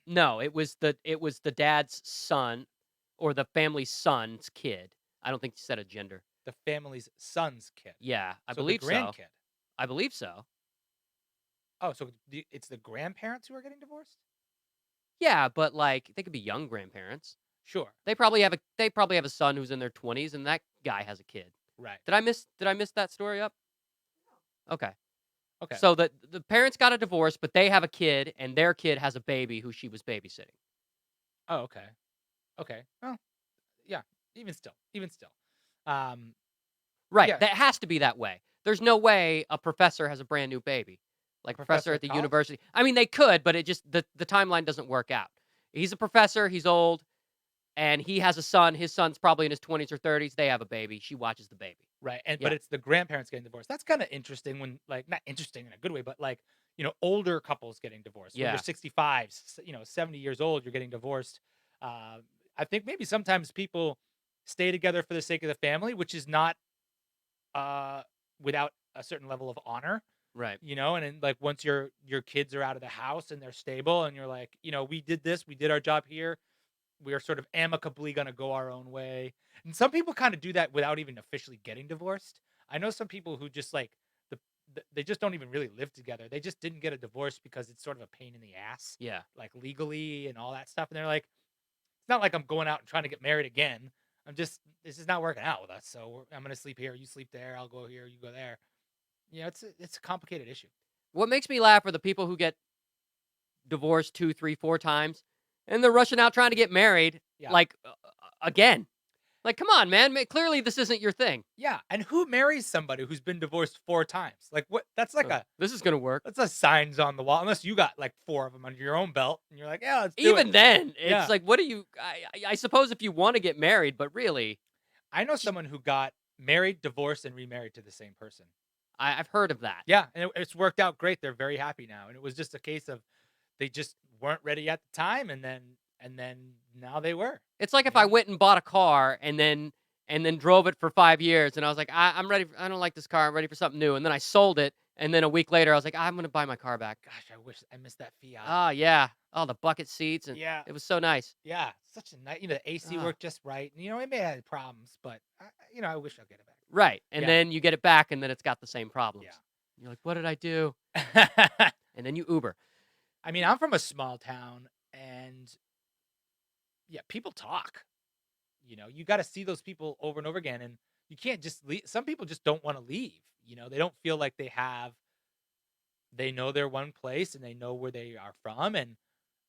S1: No, it was the dad's son or the family's son's kid. I don't think she said a gender.
S2: The family's son's kid.
S1: Yeah, I
S2: So
S1: believe
S2: the
S1: so.
S2: grandkid.
S1: I believe so.
S2: Oh, so it's the grandparents who are getting divorced?
S1: Yeah, but like they could be young grandparents.
S2: Sure.
S1: They probably have a son who's in their 20s, and that guy has a kid.
S2: Right.
S1: Did I miss that story up? Okay.
S2: Okay.
S1: So the parents got a divorce, but they have a kid, and their kid has a baby who she was babysitting.
S2: Oh, okay. Okay. Well, yeah. Even still.
S1: Right.
S2: Yeah.
S1: That has to be that way. There's no way a professor has a brand new baby. Like a professor at the
S2: college?
S1: university. I mean, they could, but it just the timeline doesn't work out. He's a professor, he's old, and he has a son. His son's probably in his 20s or 30s. They have a baby. She watches the baby.
S2: Right. And
S1: Yeah.
S2: but it's the grandparents getting divorced. That's kind of interesting when, like, not interesting in a good way, but like, you know, older couples getting divorced. When
S1: Yeah.
S2: you're 65, 70 years old, you're getting divorced. I think maybe sometimes people stay together for the sake of the family, which is not without a certain level of honor.
S1: Right.
S2: You know, and then like once your kids are out of the house and they're stable and you're like, you know, we did this, we did our job here, we are sort of amicably going to go our own way. And some people kind of do that without even officially getting divorced. I know some people who just like they just don't even really live together. They just didn't get a divorce because it's sort of a pain in the ass,
S1: Yeah.
S2: like legally and all that stuff. And they're like, it's not like I'm going out and trying to get married again. This is not working out with us. So I'm going to sleep here, you sleep there, I'll go here, you go there. Yeah, it's a complicated issue.
S1: What makes me laugh are the people who get divorced 2, 3, 4 times, and they're rushing out trying to get married,
S2: Yeah.
S1: like, again. Like, come on, man. Clearly, this isn't your thing.
S2: Yeah, and who marries somebody who's been divorced 4 times? Like, what? That's like
S1: This is going to work.
S2: that's a signs on the wall. Unless you got like 4 of them under your own belt, and you're like, yeah, let's do
S1: Even
S2: it.
S1: then, it's
S2: Yeah.
S1: like, what do you... I suppose if you want to get married, but really,
S2: I know someone who got married, divorced, and remarried to the same person.
S1: I've heard of that.
S2: Yeah, and it's worked out great. They're very happy now, and it was just a case of they just weren't ready at the time, and then now they were.
S1: It's like if I went and bought a car and then drove it for 5 years, and I was like, I'm ready. I don't like this car. I'm ready for something new. And then I sold it, and then a week later, I was like, I'm going to buy my car back.
S2: Gosh, I wish I missed that Fiat.
S1: Oh, yeah. Oh, the bucket seats. And
S2: Yeah.
S1: It was so nice.
S2: Yeah, such a nice. You know, the AC
S1: Ah.
S2: worked just right. You know, it may have had problems, but I wish I'll get it
S1: Right. And
S2: Yeah.
S1: then you get it back, and then it's got the same problems.
S2: Yeah.
S1: You're like, what did I do?
S2: back.
S1: And then you Uber.
S2: I mean, I'm from a small town, and yeah, people talk. You know, you got to see those people over and over again, and you can't just leave. Some people just don't want to leave. You know, they don't feel like they know their one place and they know where they are from, and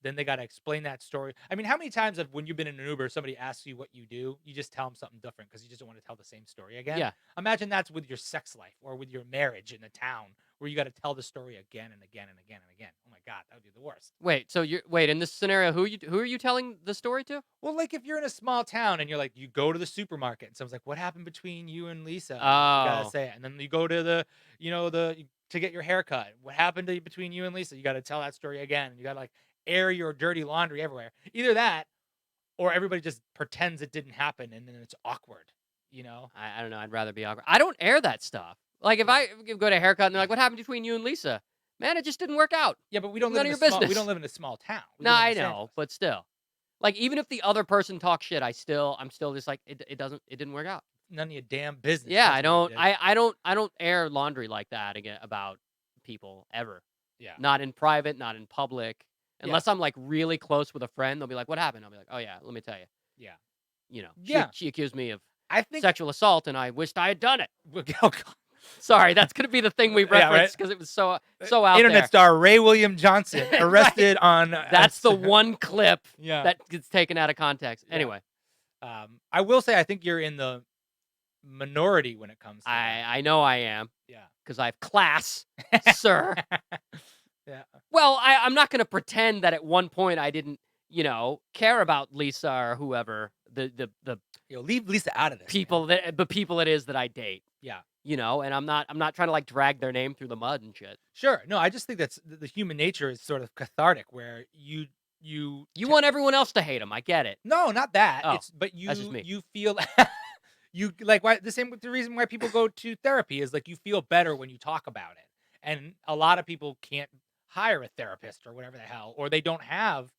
S2: then they got to explain that story. I mean, how many times when you've been in an Uber, somebody asks you what you do, you just tell them something different because you just don't want to tell the same story again?
S1: Yeah.
S2: Imagine that's with your sex life or with your marriage in the town where you got to tell the story again and again and again and again. Oh my God, that would be the worst.
S1: Wait, in this scenario, who are you telling the story to?
S2: Well, like if you're in a small town and you're like, you go to the supermarket and someone's like, what happened between you and Lisa? You gotta
S1: Oh.
S2: say it. And then you go to to get your hair cut. What happened between you and Lisa? You got to tell that story again. You got to like air your dirty laundry everywhere. Either that or everybody just pretends it didn't happen and then it's awkward, you know?
S1: I don't know. I'd rather be awkward. I don't air that stuff. Like if I go to a haircut and they're like, what happened between you and Lisa? Man, it just didn't work out.
S2: Yeah, but we don't
S1: None
S2: live in
S1: of
S2: a
S1: your
S2: small, we
S1: business.
S2: don't live in a small town. We
S1: No,
S2: live in
S1: I
S2: Los
S1: know,
S2: Angeles.
S1: but still. Like even if the other person talks shit, I'm still just like it didn't work out.
S2: none of your damn business.
S1: Yeah,
S2: That's what it is.
S1: I don't air laundry like that again about people ever.
S2: Yeah.
S1: Not in private, not in public.
S2: Yeah.
S1: Unless I'm like really close with a friend, they'll be like, "What happened?" I'll be like, "Oh yeah, let me tell you."
S2: Yeah.
S1: You know,
S2: Yeah.
S1: she accused me of
S2: I think.
S1: sexual assault, and I wished I had done it.
S2: Oh, God.
S1: Sorry, that's gonna be the thing we
S2: Yeah, right.
S1: reference because it was so out
S2: Internet
S1: there.
S2: star Ray William Johnson arrested on.
S1: That's the one clip
S2: Yeah.
S1: that gets taken out of context.
S2: Yeah.
S1: Anyway,
S2: I will say I think you're in the minority when it comes to that.
S1: I know I am
S2: Yeah.
S1: because I have class, sir.
S2: Yeah.
S1: Well, I'm not gonna pretend that at one point I didn't, care about Lisa or whoever the
S2: Leave Lisa out of this.
S1: people the people it is that I date.
S2: Yeah.
S1: And I'm not trying to like drag their name through the mud and shit.
S2: Sure. No, I just think that's the human nature is sort of cathartic, where you
S1: You want everyone else to hate them. I get it.
S2: No, not that.
S1: Oh,
S2: But
S1: that's just me.
S2: you feel you like why the same with the reason why people go to therapy is like you feel better when you talk about it. And a lot of people can't hire a therapist or whatever the hell, or they don't have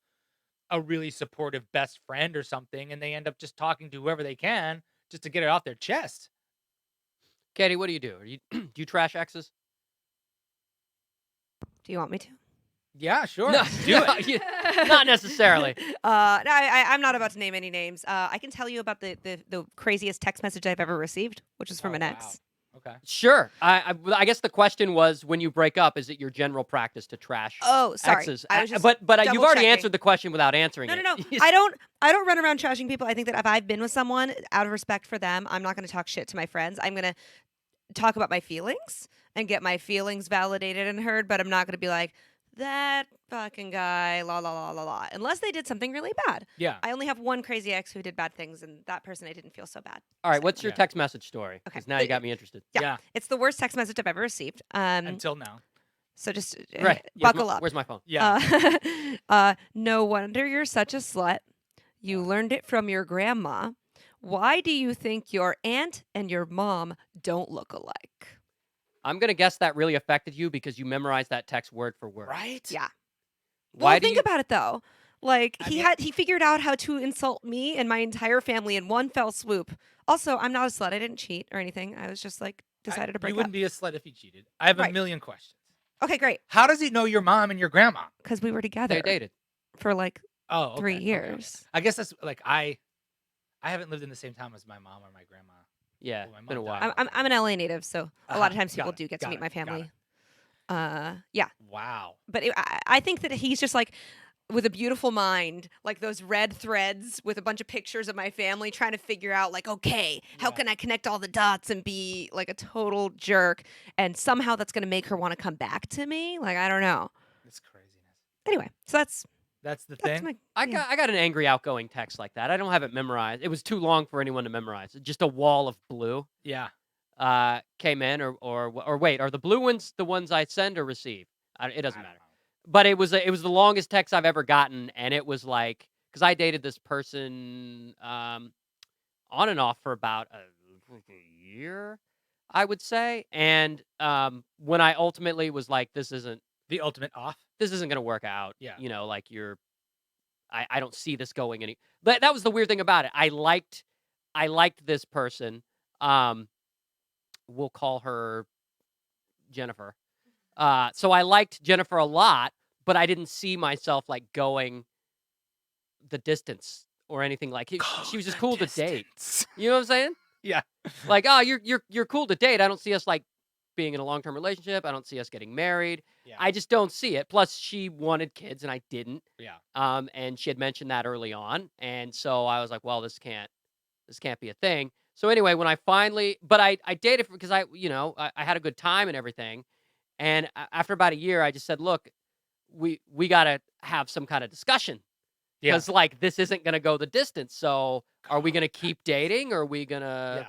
S2: a really supportive best friend or something, and they end up just talking to whoever they can just to get it off their chest.
S1: Katie, what do you do? Do you trash exes?
S4: Do you want me to?
S2: Yeah, sure.
S1: No,
S2: Do
S1: no,
S2: it.
S1: not necessarily.
S4: No, I'm not about to name any names. I can tell you about the craziest text message I've ever received, which is from
S2: Oh,
S4: an
S2: wow.
S4: ex.
S2: Okay.
S1: Sure. I guess the question was, when you break up, is it your general practice to trash
S4: Oh, sorry.
S1: exes?
S4: I was just
S1: but you've already
S4: double-checking.
S1: answered the question without answering
S4: No,
S1: it.
S4: no, no. I don't run around trashing people. I think that if I've been with someone, out of respect for them, I'm not going to talk shit to my friends. I'm going to talk about my feelings and get my feelings validated and heard, but I'm not going to be like, that fucking guy, la, la, la, la, la, unless they did something really bad.
S2: Yeah.
S4: I only have one crazy ex who did bad things, and that person I didn't feel so bad.
S1: All right, what's your
S2: Yeah.
S1: text message story?
S4: Okay.
S1: 'Cause now you got me interested.
S4: Yeah. It's the worst text message I've ever received.
S2: Until now.
S4: So just
S1: Right.
S4: buckle up.
S1: Where's my phone?
S2: Yeah.
S4: No wonder you're such a slut. You learned it from your grandma. Why do you think your aunt and your mom don't look alike?
S1: I'm going to guess that really affected you because you memorized that text word for word.
S2: Right?
S4: Yeah.
S1: Why
S4: Well,
S1: do
S4: think
S1: you
S4: about it though. Like
S2: I
S4: he figured out how to insult me and my entire family in one fell swoop. Also, I'm not a slut. I didn't cheat or anything. I was just like decided to break
S2: You
S4: up.
S2: wouldn't be a slut if you cheated. I have a
S4: Right.
S2: million questions.
S4: Okay, great.
S2: How does he know your mom and your grandma?
S4: Because we were together
S1: They dated.
S4: for like
S2: Oh, okay,
S4: 3
S2: okay,
S4: years.
S2: okay. I guess that's like I haven't lived in the same town as my mom or my grandma.
S1: Yeah,
S2: Well, my
S1: been a
S2: mom
S1: while.
S2: died.
S4: I'm an LA native, so a lot of times
S2: Got
S4: people
S2: it,
S4: do get to
S2: got
S4: meet
S2: it,
S4: my
S2: got
S4: family.
S2: it.
S4: Yeah.
S2: Wow.
S4: But I think that he's just like with a beautiful mind, like those red threads with a bunch of pictures of my family, trying to figure out like, okay, how
S2: Yeah.
S4: can I connect all the dots and be like a total jerk? And somehow that's going to make her want to come back to me. Like, I don't know.
S2: That's craziness.
S4: Anyway, so that's
S2: That's the thing.
S4: my.
S1: I
S4: yeah.
S1: got an angry outgoing text like that. I don't have it memorized. It was too long for anyone to memorize. Just a wall of blue
S2: Yeah.
S1: came in, or wait, are the blue ones the ones I send or receive? It doesn't
S2: I
S1: matter.
S2: don't know.
S1: But it was the longest text I've ever gotten, and it was like, because I dated this person on and off for about a year, I would say, and when I ultimately was like, this isn't
S2: The ultimate off.
S1: gonna work out.
S2: Yeah.
S1: Like I don't see this going any. But that was the weird thing about it. I liked this person. We'll call her Jennifer. So I liked Jennifer a lot, but I didn't see myself like going the distance or anything like. She was just cool to date. You know what I'm saying?
S2: Yeah.
S1: Like, oh, you're cool to date. I don't see us like being in a long-term relationship. I don't see us getting married.
S2: Yeah.
S1: I just don't see it. Plus, she wanted kids and I didn't.
S2: Yeah.
S1: And she had mentioned that early on, and so I was like, well, this can't be a thing. So anyway, when I finally, but I dated because I had a good time and everything, and after about a year, I just said, look, we gotta have some kind of discussion
S2: Yeah.
S1: because like this isn't gonna go the distance. So are we gonna keep dating, or are we gonna?
S2: Yeah.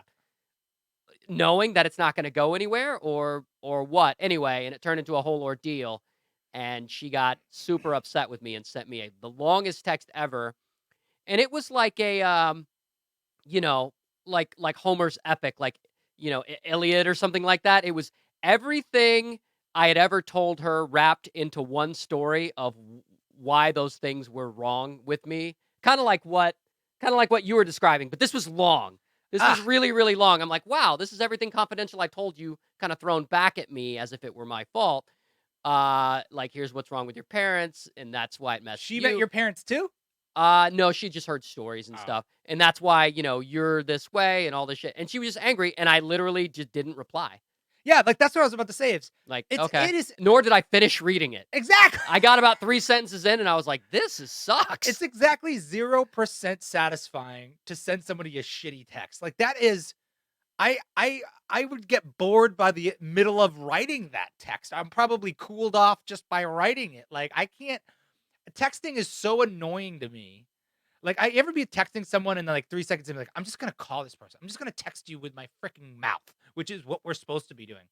S1: Knowing that it's not going to go anywhere, or what anyway, and it turned into a whole ordeal, and she got super upset with me and sent me the longest text ever, and it was like a like Homer's epic, like Iliad or something like that. It was everything I had ever told her wrapped into one story of why those things were wrong with me, kind of like what you were describing, but this was long. This was really, really long. I'm like, wow, this is everything confidential I told you, kind of thrown back at me as if it were my fault. Like, here's what's wrong with your parents, and that's why it messed
S2: She
S1: you.
S2: met your parents too?
S1: No, she just heard stories and
S2: Oh.
S1: stuff, and that's why, you're this way and all this shit. And she was just angry, and I literally just didn't reply.
S2: Yeah, like that's what I was about to say.
S1: Like,
S2: It
S1: okay.
S2: is
S1: Nor did I finish reading it.
S2: exactly.
S1: I got about 3 sentences in, and I was like, this sucks.
S2: It's exactly 0% satisfying to send somebody a shitty text. Like that is, I would get bored by the middle of writing that text. I'm probably cooled off just by writing it. Like I can't. Texting is so annoying to me. Like I ever be texting someone and then like 3 seconds and be like, I'm just gonna call this person. I'm just gonna text you with my freaking mouth, which is what we're supposed to be doing.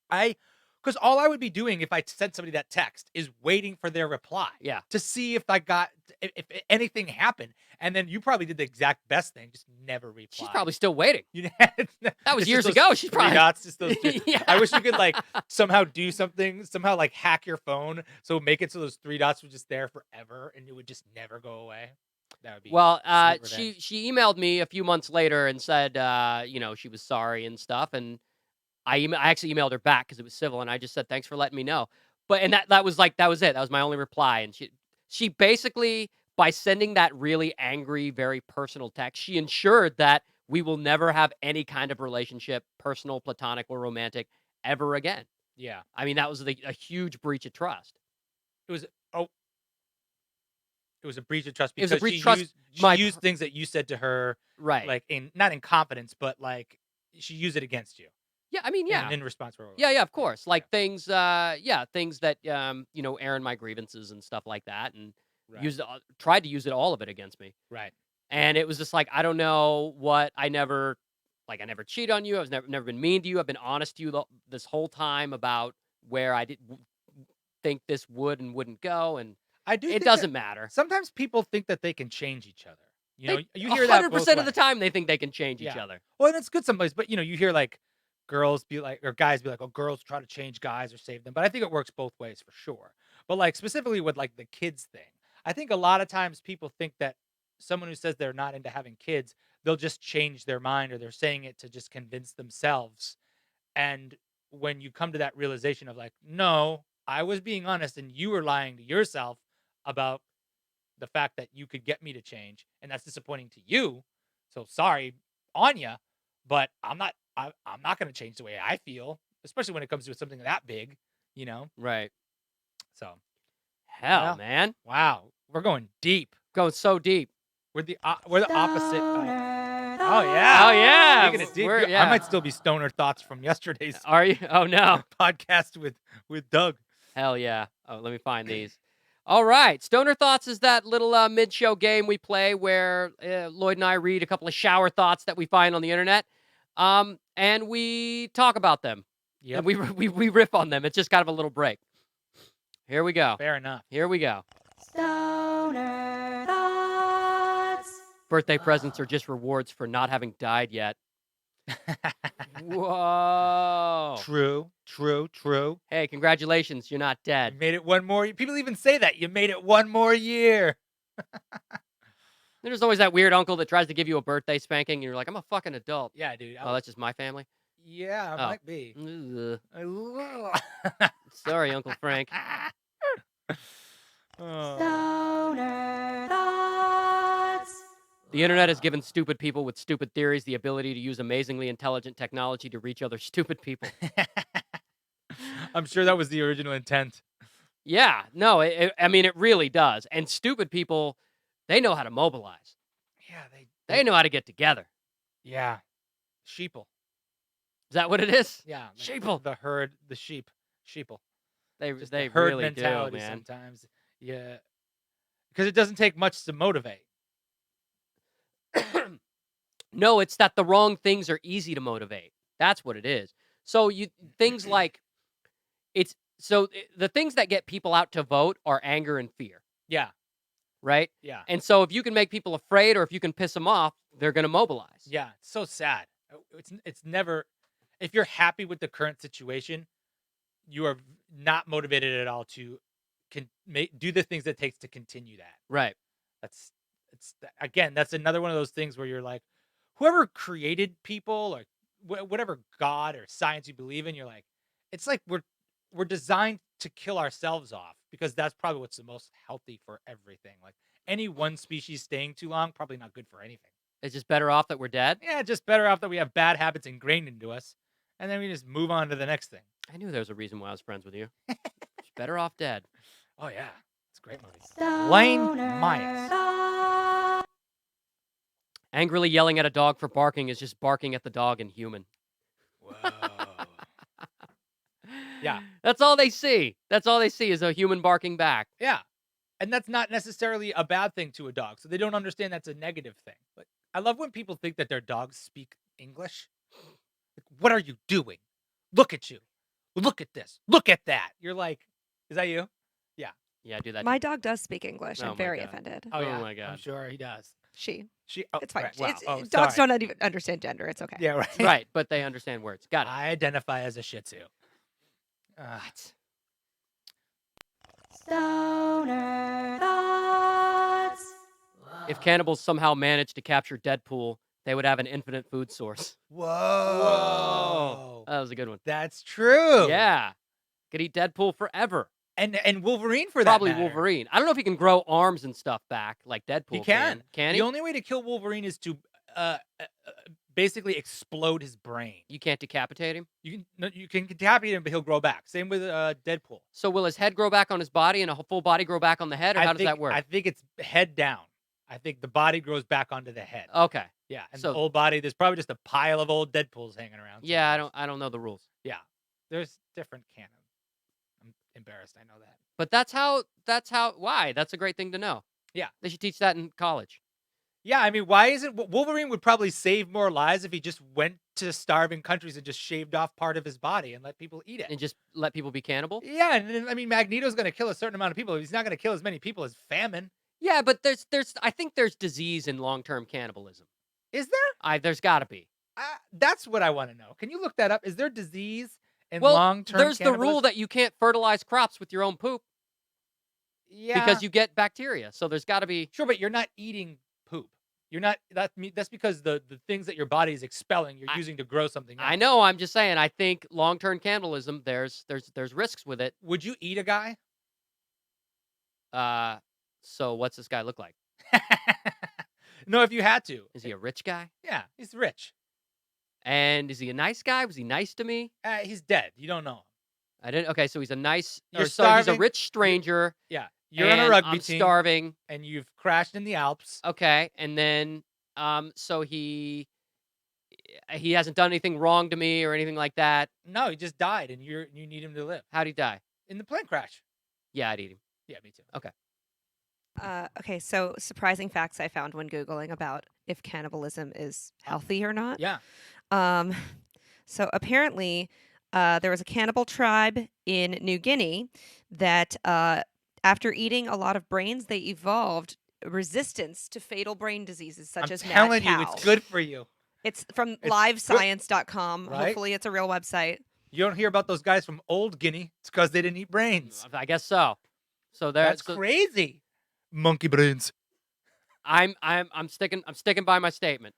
S2: Because all I would be doing if I sent somebody that text is waiting for their reply.
S1: Yeah.
S2: To see if if anything happened. And then you probably did the exact best thing, just never replied.
S1: She's probably still waiting.
S2: That
S1: was years ago. She's probably
S2: dots, just those two.
S1: Yeah.
S2: I wish you could like somehow do something, somehow like hack your phone, so make it so those 3 dots were just there forever and it would just never go away. That would be
S1: Well,
S2: sweet
S1: she
S2: revenge.
S1: emailed me a few months later and said, she was sorry and stuff, and I actually emailed her back because it was civil, and I just said thanks for letting me know. But and that was it. That was my only reply, and she basically, by sending that really angry, very personal text, she ensured that we will never have any kind of relationship, personal, platonic, or romantic, ever again.
S2: Yeah.
S1: I mean, that was a huge breach of trust.
S2: It was it was a breach of trust
S1: It was a
S2: because
S1: breach of trust.
S2: she used things that you said to her,
S1: Right.
S2: like not in confidence, but like she used it agained you.
S1: Yeah, I mean, yeah.
S2: In response for
S1: Yeah, of course. Like things things that airing my grievances and stuff like that, and tried to use all of it against me.
S2: Right.
S1: And it was just like, I don't know what I never cheated on you. I was never been mean to you. I've been honest to you this whole time about where I didn't think this would and wouldn't go, and
S2: I do.
S1: it doesn't matter.
S2: Sometimes people think that they can change each other. You hear
S1: 100%
S2: that both
S1: of the
S2: ways.
S1: time they think they can change each other.
S2: Well, and it's good sometimes, but you hear like girls be like, or guys be like, oh, girls try to change guys or save them. But I think it works both ways for sure. But like specifically with like the kids thing, I think a lot of times people think that someone who says they're not into having kids, they'll just change their mind, or they're saying it to just convince themselves. And when you come to that realization of like, no, I was being honest and you were lying to yourself about the fact that you could get me to change, and that's disappointing to you. So sorry on you, but I'm not going to change the way I feel, especially when it comes to something that big,
S1: Right.
S2: So,
S1: Hell, man.
S2: Wow, we're going deep.
S1: Going so deep.
S2: We're the opposite. Oh yeah.
S1: Oh yeah.
S2: Speaking of deep, I might still be stoner thoughts from yesterday's
S1: Are you? Oh no.
S2: podcast with Doug.
S1: Hell yeah. Oh, let me find these. All right. Stoner Thoughts is that little mid-show game we play where Lloyd and I read a couple of shower thoughts that we find on the internet, and we talk about them.
S2: Yeah.
S1: And we riff on them. It's just kind of a little break. Here we go.
S2: Fair enough.
S1: Here we go.
S4: Stoner Thoughts.
S1: Birthday presents are just rewards for not having died yet. Whoa.
S2: True.
S1: Hey, congratulations. You're not
S2: You
S1: dead.
S2: made it one more. People even say that you made it one more year.
S1: There's always that weird uncle that tries to give you a birthday spanking, and you're like, I'm a fucking adult.
S2: Yeah, dude.
S1: Oh, that's just my family?
S2: Yeah, it
S1: Oh.
S2: might be.
S1: Ugh. Sorry, Uncle Frank.
S2: Oh.
S4: Stoner Thoughts.
S1: The internet has given stupid people with stupid theories the ability to use amazingly intelligent technology to reach other stupid people.
S2: I'm sure that was the original intent.
S1: Yeah, no, I mean, it really does. And stupid people, they know how to mobilize.
S2: Yeah,
S1: They know how to get together.
S2: Yeah, sheeple.
S1: Is that what it is?
S2: Yeah,
S1: Sheeple.
S2: The herd, the sheeple.
S1: They
S2: Just the herd
S1: really do,
S2: mentality
S1: man.
S2: sometimes. Yeah, because it doesn't take much to motivate.
S1: No, it's that the wrong things are easy to motivate. That's what it is. So things like the things that get people out to vote are anger and fear,
S2: Yeah,
S1: right?
S2: yeah,
S1: And so if you can make people afraid or if you can piss them off, they're going to mobilize.
S2: yeah. It's so sad. It's never. If you're happy with the current situation, you are not motivated at all to do the things it takes to continue that.
S1: Right.
S2: That's another one of those things where you're like, whoever created people or whatever God or science you believe in, you're like, it's like we're designed to kill ourselves off because that's probably what's the most healthy for everything. Like any one species staying too long, probably not good for anything.
S1: It's just better off that we're dead.
S2: Yeah, just better off that we have bad habits ingrained into us, and then we just move on to the next thing.
S1: I knew there was a reason why I was friends with you. It's better off dead.
S2: Oh yeah, it's a great movie. Lane Myers.
S1: Angrily yelling at a dog for barking is just barking at the dog in human.
S2: Whoa. Yeah.
S1: That's all they see. That's all they see is a human barking back.
S2: Yeah. And that's not necessarily a bad thing to a dog. So they don't understand that's a negative thing. But I love when people think that their dogs speak English. Like, what are you doing? Look at you. Look at this. Look at that. You're like, is that you? Yeah.
S1: Yeah, I do that.
S4: My dog does speak English.
S1: Oh
S4: I'm very
S1: God.
S4: offended.
S2: Oh,
S1: Oh
S2: yeah.
S1: my God.
S2: I'm sure he does.
S4: She.
S2: Oh,
S4: It's fine.
S2: right. Wow.
S4: It's, dogs
S2: sorry.
S4: don't even understand gender. It's okay.
S2: Yeah, right.
S1: Right, but they understand words. Got it.
S2: I identify as a Shih Tzu.
S6: Stoner thoughts.
S1: If cannibals somehow managed to capture Deadpool, they would have an infinite food source.
S2: Whoa.
S1: That was a good one.
S2: That's true.
S1: Yeah. Could eat Deadpool forever.
S2: And Wolverine for
S1: Probably
S2: that matter.
S1: Wolverine. I don't know if he can grow arms and stuff back like Deadpool
S2: He can.
S1: Can
S2: The
S1: he?
S2: only way to kill Wolverine is to basically explode his brain.
S1: You can't decapitate him?
S2: You can decapitate him, but he'll grow back. Same with Deadpool.
S1: So will his head grow back on his body and a full body grow back on the head, or how does that work?
S2: I think it's head down. I think the body grows back onto the head.
S1: Okay.
S2: Yeah, and
S1: so-
S2: the old body, there's probably just a pile of old Deadpools hanging around.
S1: Yeah,
S2: somewhere.
S1: I don't know the rules.
S2: Yeah, there's different canon. I'm embarrassed. I know that.
S1: But why? That's a great thing to know.
S2: Yeah.
S1: They should teach that in college.
S2: Yeah, I mean, why isn't Wolverine would probably save more lives if he just went to starving countries and just shaved off part of his body and let people eat it.
S1: And just let people be cannibal?
S2: Yeah, and then, I mean, Magneto's going to kill a certain amount of people. He's not going to kill as many people as famine.
S1: Yeah, but I think there's disease in long-term cannibalism.
S2: Is there?
S1: There's got to be.
S2: That's what I want to know. Can you look that up? Is there disease in
S1: Well,
S2: long-term
S1: there's the rule
S2: cannibalism?
S1: that you can't fertilize crops with your own poop
S2: Yeah.
S1: because you get bacteria. So there's got to be.
S2: Sure, but you're not eating poop. You're not. That's because the things that your body is expelling, you're using to grow something else.
S1: I know. I'm just saying. I think long-term cannibalism. There's risks with it.
S2: Would you eat a guy?
S1: So what's this guy look like?
S2: No, if you had to.
S1: Is he a rich guy?
S2: Yeah, he's rich.
S1: And is he a nice guy? Was he nice to me?
S2: He's dead. You don't know him.
S1: I didn't. Okay, so he's a nice.
S2: You're
S1: So he's a
S2: starving.
S1: rich stranger.
S2: Yeah, you're on a
S1: and
S2: rugby
S1: I'm
S2: team,
S1: starving.
S2: and you've crashed in the Alps.
S1: Okay, and then so he hasn't done anything wrong to me or anything like that.
S2: No, he just died, and you need him to live
S1: How'd he die?
S2: in the plane crash.
S1: Yeah, I'd eat him.
S2: Yeah, me too.
S4: Okay, so surprising facts I found when Googling about if cannibalism is healthy or not.
S2: Yeah.
S4: So apparently, there was a cannibal tribe in New Guinea that, after eating a lot of brains, they evolved resistance to fatal brain diseases such
S2: I'm
S4: as mad
S2: telling you,
S4: cow.
S2: it's good for you.
S4: It's from
S2: It's
S4: livescience.com.
S2: Right?
S4: Hopefully, it's a real website.
S2: You don't hear about those guys from Old Guinea. It's because they didn't eat brains.
S1: I guess so. So
S2: That's
S1: so
S2: crazy. Monkey brains.
S1: I'm sticking by my statement.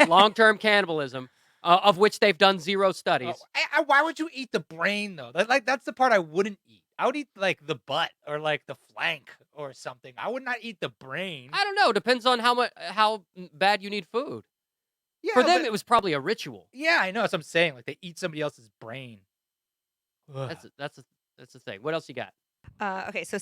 S1: Long-term cannibalism, of which they've done zero studies.
S2: Why would you eat the brain though? That's the part I wouldn't eat. I would eat like the butt or like the flank or something. I would not eat the brain.
S1: I don't know. Depends on how bad you need food.
S2: Yeah,
S1: For them,
S2: but-
S1: it was probably a ritual.
S2: Yeah, I know. That's what I'm saying. Like they eat somebody else's brain. Ugh.
S1: That's the thing. What else you got?
S4: Okay, so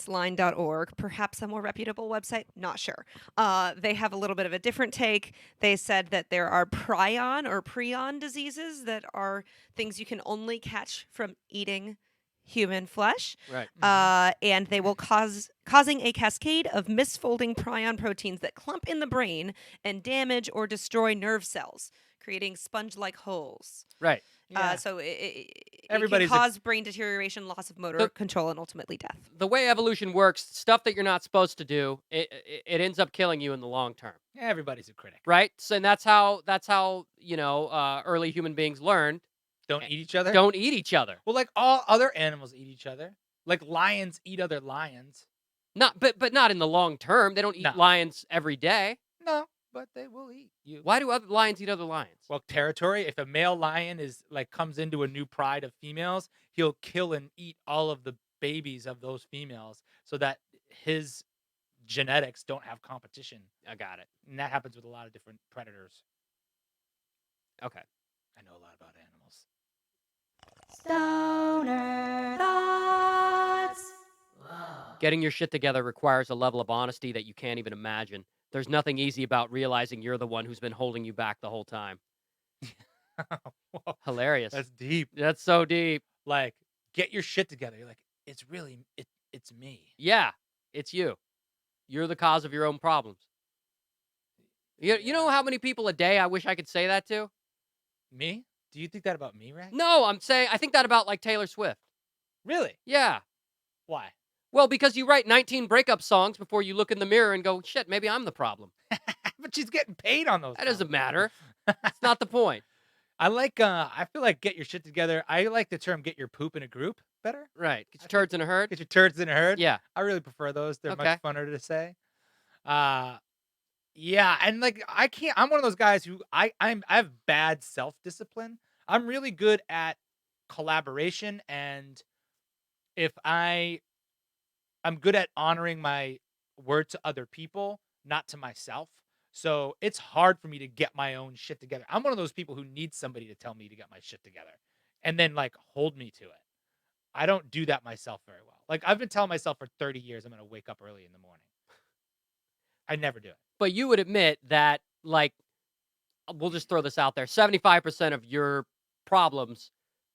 S4: scienceline.org, perhaps a more reputable website, not sure. They have a little bit of a different take. They said that there are prion or prion diseases that are things you can only catch from eating human flesh.
S1: Right.
S4: And they will causing a cascade of misfolding prion proteins that clump in the brain and damage or destroy nerve cells, creating sponge-like holes.
S1: Right.
S2: Yeah.
S4: So it
S2: Everybody's
S4: can
S2: a-
S4: cause brain deterioration, loss of motor control, and ultimately death.
S1: The way evolution works, stuff that you're not supposed to do, it ends up killing you in the long term.
S2: Everybody's a critic.
S1: Right. So and that's how early human beings learned.
S2: Don't eat each other.
S1: Don't eat each other.
S2: Well, like all other animals eat each other. Like lions eat other lions.
S1: But not in the long term. They don't eat
S2: No.
S1: lions every day.
S2: No, but they will eat you.
S1: Why do other lions eat other lions?
S2: Well, territory. If a male lion is like comes into a new pride of females, he'll kill and eat all of the babies of those females so that his genetics don't have competition.
S1: I got it.
S2: And that happens with a lot of different predators.
S1: Okay.
S2: I know a lot about animals.
S6: Stoner thoughts.
S1: Getting your shit together requires a level of honesty that you can't even imagine. There's nothing easy about realizing you're the one who's been holding you back the whole time.
S2: Whoa,
S1: Hilarious.
S2: that's deep.
S1: That's so deep.
S2: Like, get your shit together. You're like, it's really it's me.
S1: Yeah, it's you. You're the cause of your own problems. You know how many people a day I wish I could say that to?
S2: Me? Do you think that about me, Ray?
S1: No, I think that about like Taylor Swift.
S2: Really?
S1: Yeah.
S2: Why?
S1: Well, because you write 19 breakup songs before you look in the mirror and go, shit, maybe I'm the problem.
S2: But she's getting paid on those.
S1: That doesn't matter. That's not the point.
S2: I like. I feel like get your shit together. I like the term "get your poop in a group" better.
S1: Right. Get your turds in a herd.
S2: Get your turds in a herd.
S1: Yeah.
S2: I really prefer those. They're
S1: Okay.
S2: much funner to say. Yeah, and like I can't. I'm one of those guys who I have bad self discipline. I'm really good at collaboration, and if I'm good at honoring my word to other people, not to myself. So it's hard for me to get my own shit together. I'm one of those people who needs somebody to tell me to get my shit together and then like hold me to it. I don't do that myself very well. Like I've been telling myself for 30 years I'm going to wake up early in the morning. I never do it.
S1: But you would admit that, like, we'll just throw this out there. 75% of your problems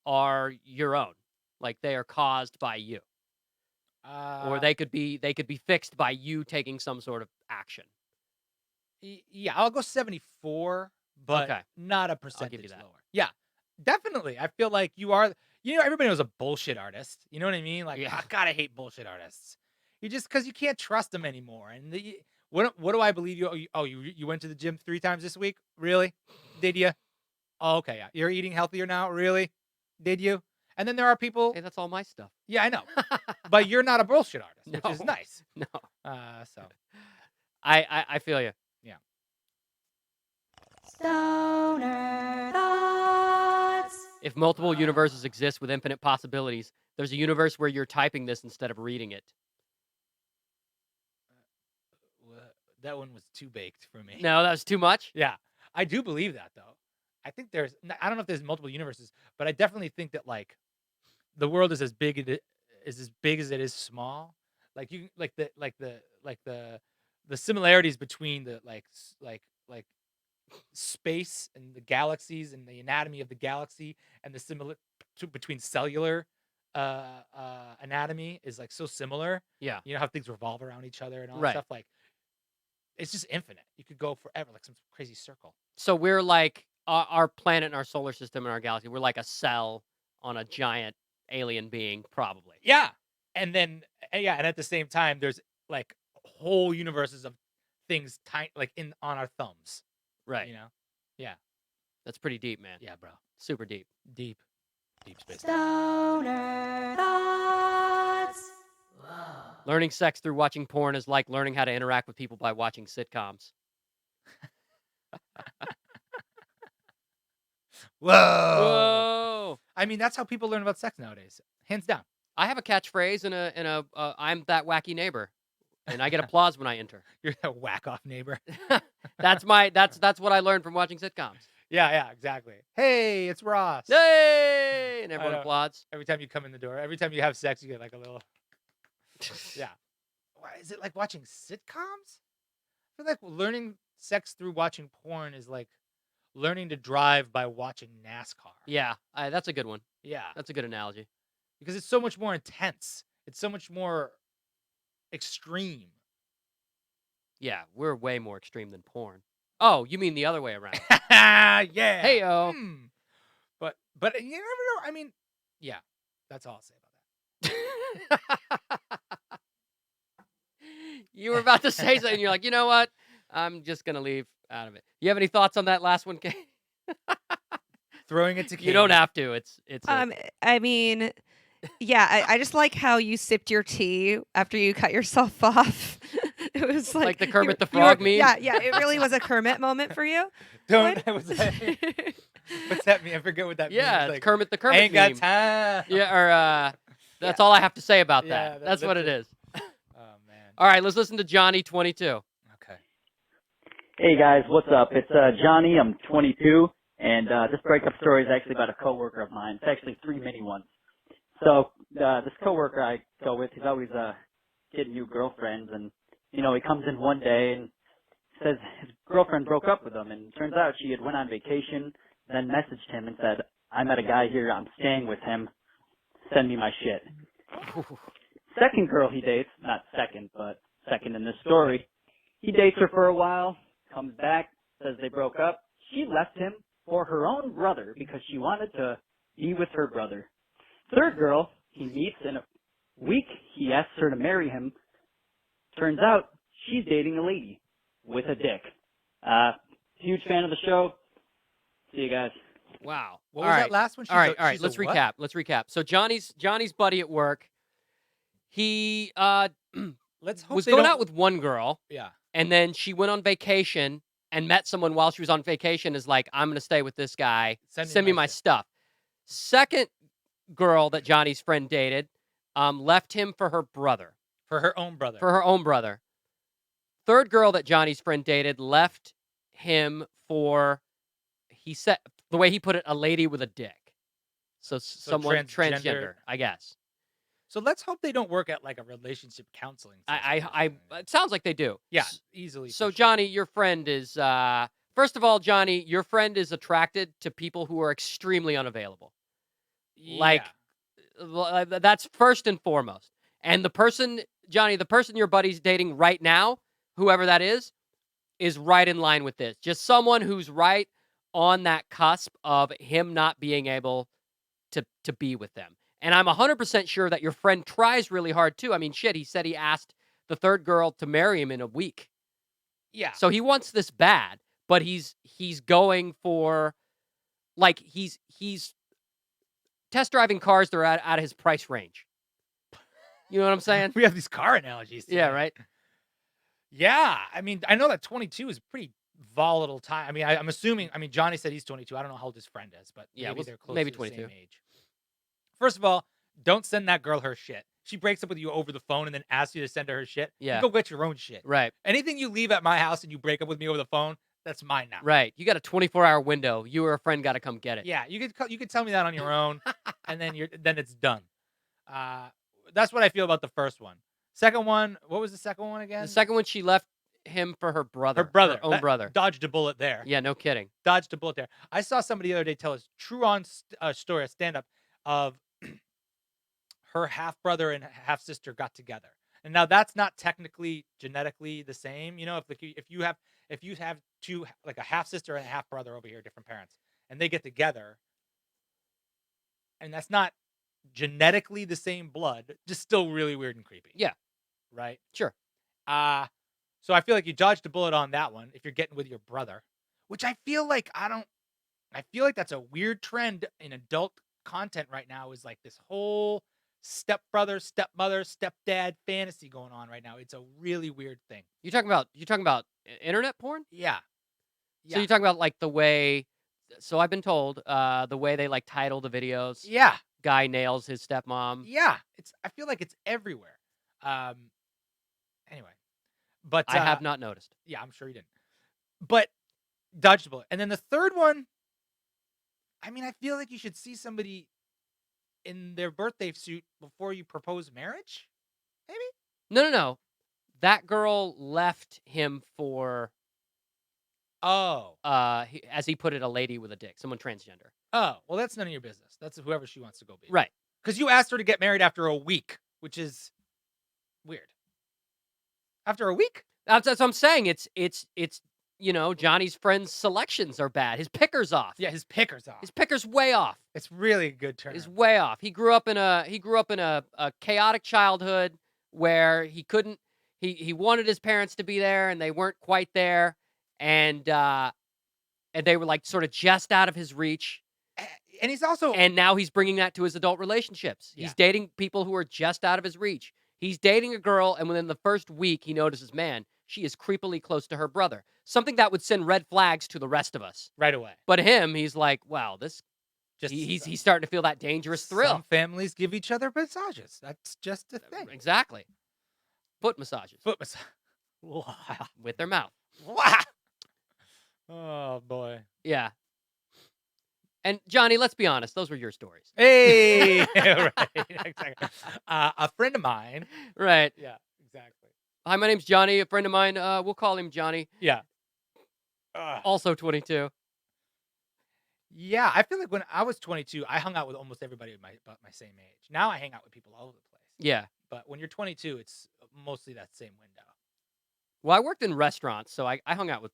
S1: are your own. Like they are caused by you. Or they could be fixed by you taking some sort of action.
S2: Yeah, I'll go 74, but
S1: Okay.
S2: not a
S1: I'll
S2: percentage
S1: give you that.
S2: lower. Yeah, definitely. I feel like you are, everybody knows a bullshit artist. You know what I mean? Like,
S1: Yeah.
S2: God, I hate bullshit artists. You just, because you can't trust them anymore. And what do I believe you? You went to the gym 3 times this week? Really? Did you? Oh, okay. Yeah. You're eating healthier now? Really? Did you? And then there are people.
S1: Hey, that's all my stuff.
S2: Yeah, I know. But you're not a bullshit artist, which is
S1: No.
S2: nice.
S1: No.
S2: So.
S1: I feel you.
S6: Stoner thoughts.
S1: If multiple universes exist with infinite possibilities, there's a universe where you're typing this instead of reading it.
S2: That one was too baked for me.
S1: No, that was too much?
S2: Yeah, I do believe that though. I think I don't know if there's multiple universes, but I definitely think that like the world is as big as it is small. Like you like the similarities between the like space and the galaxies and the anatomy of the galaxy and the between cellular anatomy is like so similar.
S1: Yeah.
S2: You know how things revolve around each other and all
S1: Right.
S2: that stuff. Like it's just infinite. You could go forever, like some crazy circle.
S1: So we're like our planet and our solar system and our galaxy. We're like a cell on a giant alien being, probably.
S2: Yeah, and then and at the same time, there's like whole universes of things tiny, like on our thumbs.
S1: Right.
S2: You know. Yeah.
S1: That's pretty deep, man.
S2: Yeah, bro.
S1: Super deep.
S2: Deep space.
S6: Stoner thoughts.
S1: Learning sex through watching porn is like learning how to interact with people by watching sitcoms.
S2: Whoa.
S1: Whoa!
S2: I mean, that's how people learn about sex nowadays, hands down.
S1: I have a catchphrase in a I'm that wacky neighbor, and I get applause when I enter.
S2: You're a whack off neighbor.
S1: That's what I learned from watching sitcoms.
S2: Yeah, exactly. Hey, it's Ross.
S1: Yay! And everyone
S2: know.
S1: applauds.
S2: Every time you come in the door, every time you have sex, you get like a little. Yeah. Why is it like watching sitcoms? I feel like learning sex through watching porn is like learning to drive by watching NASCAR.
S1: Yeah, that's a good one.
S2: Yeah.
S1: That's a good analogy.
S2: Because it's so much more intense. It's so much more extreme.
S1: Yeah, we're way more extreme than porn. Oh, you mean the other way around?
S2: Yeah.
S1: Hey-o.
S2: But you never know. I mean, yeah. That's all I'll say about that.
S1: You were about to say something, and you're like, you know what? I'm just gonna leave out of it. You have any thoughts on that last one, Kate?
S2: Throwing it to Katie.
S1: You don't have to. It's.
S4: I mean, Yeah, I just like how you sipped your tea after you cut yourself off. It was
S1: Like the
S4: you
S1: Kermit the
S4: you were
S1: Frog meme?
S4: yeah, it really was a Kermit moment for you,
S2: Don't.
S4: Lloyd.
S2: What's that mean? I forget what that means.
S1: Yeah, it's
S2: Like,
S1: Kermit the
S2: I
S1: Kermit
S2: ain't got
S1: meme.
S2: time.
S1: Yeah, or that's
S4: Yeah.
S1: all I have to say about
S2: Yeah,
S1: that.
S2: that-
S1: That's what
S2: that's
S1: it
S2: it.
S1: is.
S2: Oh man.
S1: All right, let's listen to Johnny 22.
S2: Okay.
S7: Hey guys, what's up? It's Johnny. I'm 22, and this breakup story is actually about a coworker of mine. It's actually 3 mini ones. So this coworker I go with, he's always getting new girlfriends, and he comes in one day and says his girlfriend broke up with him, and it turns out she had went on vacation, then messaged him and said, "I met a guy here. I'm staying with him. Send me my shit." Second girl he dates, not second, but second in this story, he dates her for a while, comes back, says they broke up. She left him for her own brother because she wanted to be with her brother. Third girl he meets in a week, he asks her to marry him. Turns out she's dating a lady with a dick. Huge fan of the show. See you guys.
S1: Wow.
S2: What
S1: All
S2: was
S1: right.
S2: that last one?
S1: All right,
S2: She's a
S1: let's
S2: what?
S1: recap. Let's recap. So Johnny's buddy at work, he
S2: Let's hope
S1: was
S2: they
S1: going
S2: don't-
S1: out with one girl,
S2: Yeah.
S1: and then she went on vacation and met someone while she was on vacation. Is like, I'm going to stay with this guy. Send me my
S2: shit.
S1: stuff. Second girl that Johnny's friend dated, left him for her brother.
S2: For her own brother.
S1: For her own brother. Third girl that Johnny's friend dated left him for, he said, the way he put it, a lady with a dick. So someone transgender, I guess.
S2: So let's hope they don't work at like a relationship counseling session or something.
S1: It sounds like they do.
S2: Yeah, easily.
S1: So
S2: for sure.
S1: Johnny, your friend is, first of all, Johnny, your friend is attracted to people who are extremely unavailable. Like, that's first and foremost. And the person, Johnny, the person your buddy's dating right now, whoever that is right in line with this. Just someone who's right on that cusp of him not being able to be with them. And I'm 100% sure that your friend tries really hard too. I mean, shit, he said he asked the third girl to marry him in a week.
S2: Yeah.
S1: So he wants this bad, but he's going for, like, he's test driving cars that are out of his price range. You know what I'm saying?
S2: We have these car analogies.
S1: Yeah,
S2: today.
S1: right?
S2: Yeah. I mean, I know that 22 is a pretty volatile time. I mean, I'm assuming, Johnny said he's 22. I don't know how old his friend is, but
S1: Yeah,
S2: maybe they're close
S1: maybe
S2: to
S1: 22.
S2: the same age. First of all, don't send that girl her shit. She breaks up with you over the phone and then asks you to send her her shit.
S1: Yeah.
S2: You go get your own shit.
S1: Right.
S2: Anything you leave at my house and you break up with me over the phone, that's mine now.
S1: Right. You got a 24-hour window. You or a friend got to come get it.
S2: Yeah, you could tell me that on your own, and then it's done. That's what I feel about the first one. Second one, what was the second one again?
S1: The second one, she left him for her brother.
S2: Her brother,
S1: Her own
S2: That
S1: brother.
S2: dodged a bullet there.
S1: Yeah, no kidding.
S2: Dodged a bullet there. I saw somebody the other day tell us true on story, a stand up of her half brother and half sister got together. And now that's not technically genetically the same. You know, if you have two, like a half sister and a half brother over here, different parents, and they get together, and that's not genetically the same blood, just still really weird and creepy.
S1: Yeah.
S2: Right?
S1: Sure.
S2: So I feel like you dodged a bullet on that one if you're getting with your brother, which I feel like that's a weird trend in adult content right now, is like this whole stepbrother, stepmother, stepdad fantasy going on right now. It's a really weird thing.
S1: You talking about internet porn?
S2: Yeah.
S1: So you're talking about like the way, so I've been told, the way they like title the videos.
S2: Yeah.
S1: Guy nails his stepmom.
S2: Yeah. I feel like it's everywhere. Anyway. But
S1: I have not noticed.
S2: Yeah, I'm sure you didn't. But dodged a bullet. And then the third one, I feel like you should see somebody in their birthday suit before you propose marriage? Maybe?
S1: No. That girl left him for,
S2: Oh.
S1: as he put it, a lady with a dick, someone transgender.
S2: Oh, well, that's none of your business. That's whoever she wants to go be.
S1: Right.
S2: Because you asked her to get married after a week, which is weird. After a week?
S1: That's what I'm saying. It's Johnny's friend's selections are bad. His picker's off.
S2: Yeah, his picker's off.
S1: His picker's way off.
S2: It's really a good term.
S1: Is way off. He grew up in a chaotic childhood where he couldn't. He wanted his parents to be there, and they weren't quite there, and they were like sort of just out of his reach.
S2: And he's also
S1: And now he's bringing that to his adult relationships.
S2: Yeah.
S1: He's dating people who are just out of his reach. He's dating a girl, and within the first week, he notices, man, she is creepily close to her brother. Something that would send red flags to the rest of us.
S2: right away.
S1: But him, he's like, wow, this.
S2: Just
S1: He's starting to feel that dangerous thrill.
S2: Some families give each other massages. That's just a thing.
S1: Exactly. Foot massages
S2: Foot massage. Wow.
S1: with their mouth.
S2: Wow. Oh boy.
S1: Yeah. And Johnny, let's be honest, those were your stories.
S2: Hey. Right. Exactly. A friend of mine.
S1: Right.
S2: Yeah. Exactly.
S1: Hi, my name's Johnny. A friend of mine. We'll call him Johnny.
S2: Yeah.
S1: Also 22.
S2: Yeah. I feel like when I was 22, I hung out with almost everybody about my same age. Now I hang out with people all over the place.
S1: Yeah.
S2: But when you're 22, it's mostly that same window.
S1: Well, I worked in restaurants, so I hung out with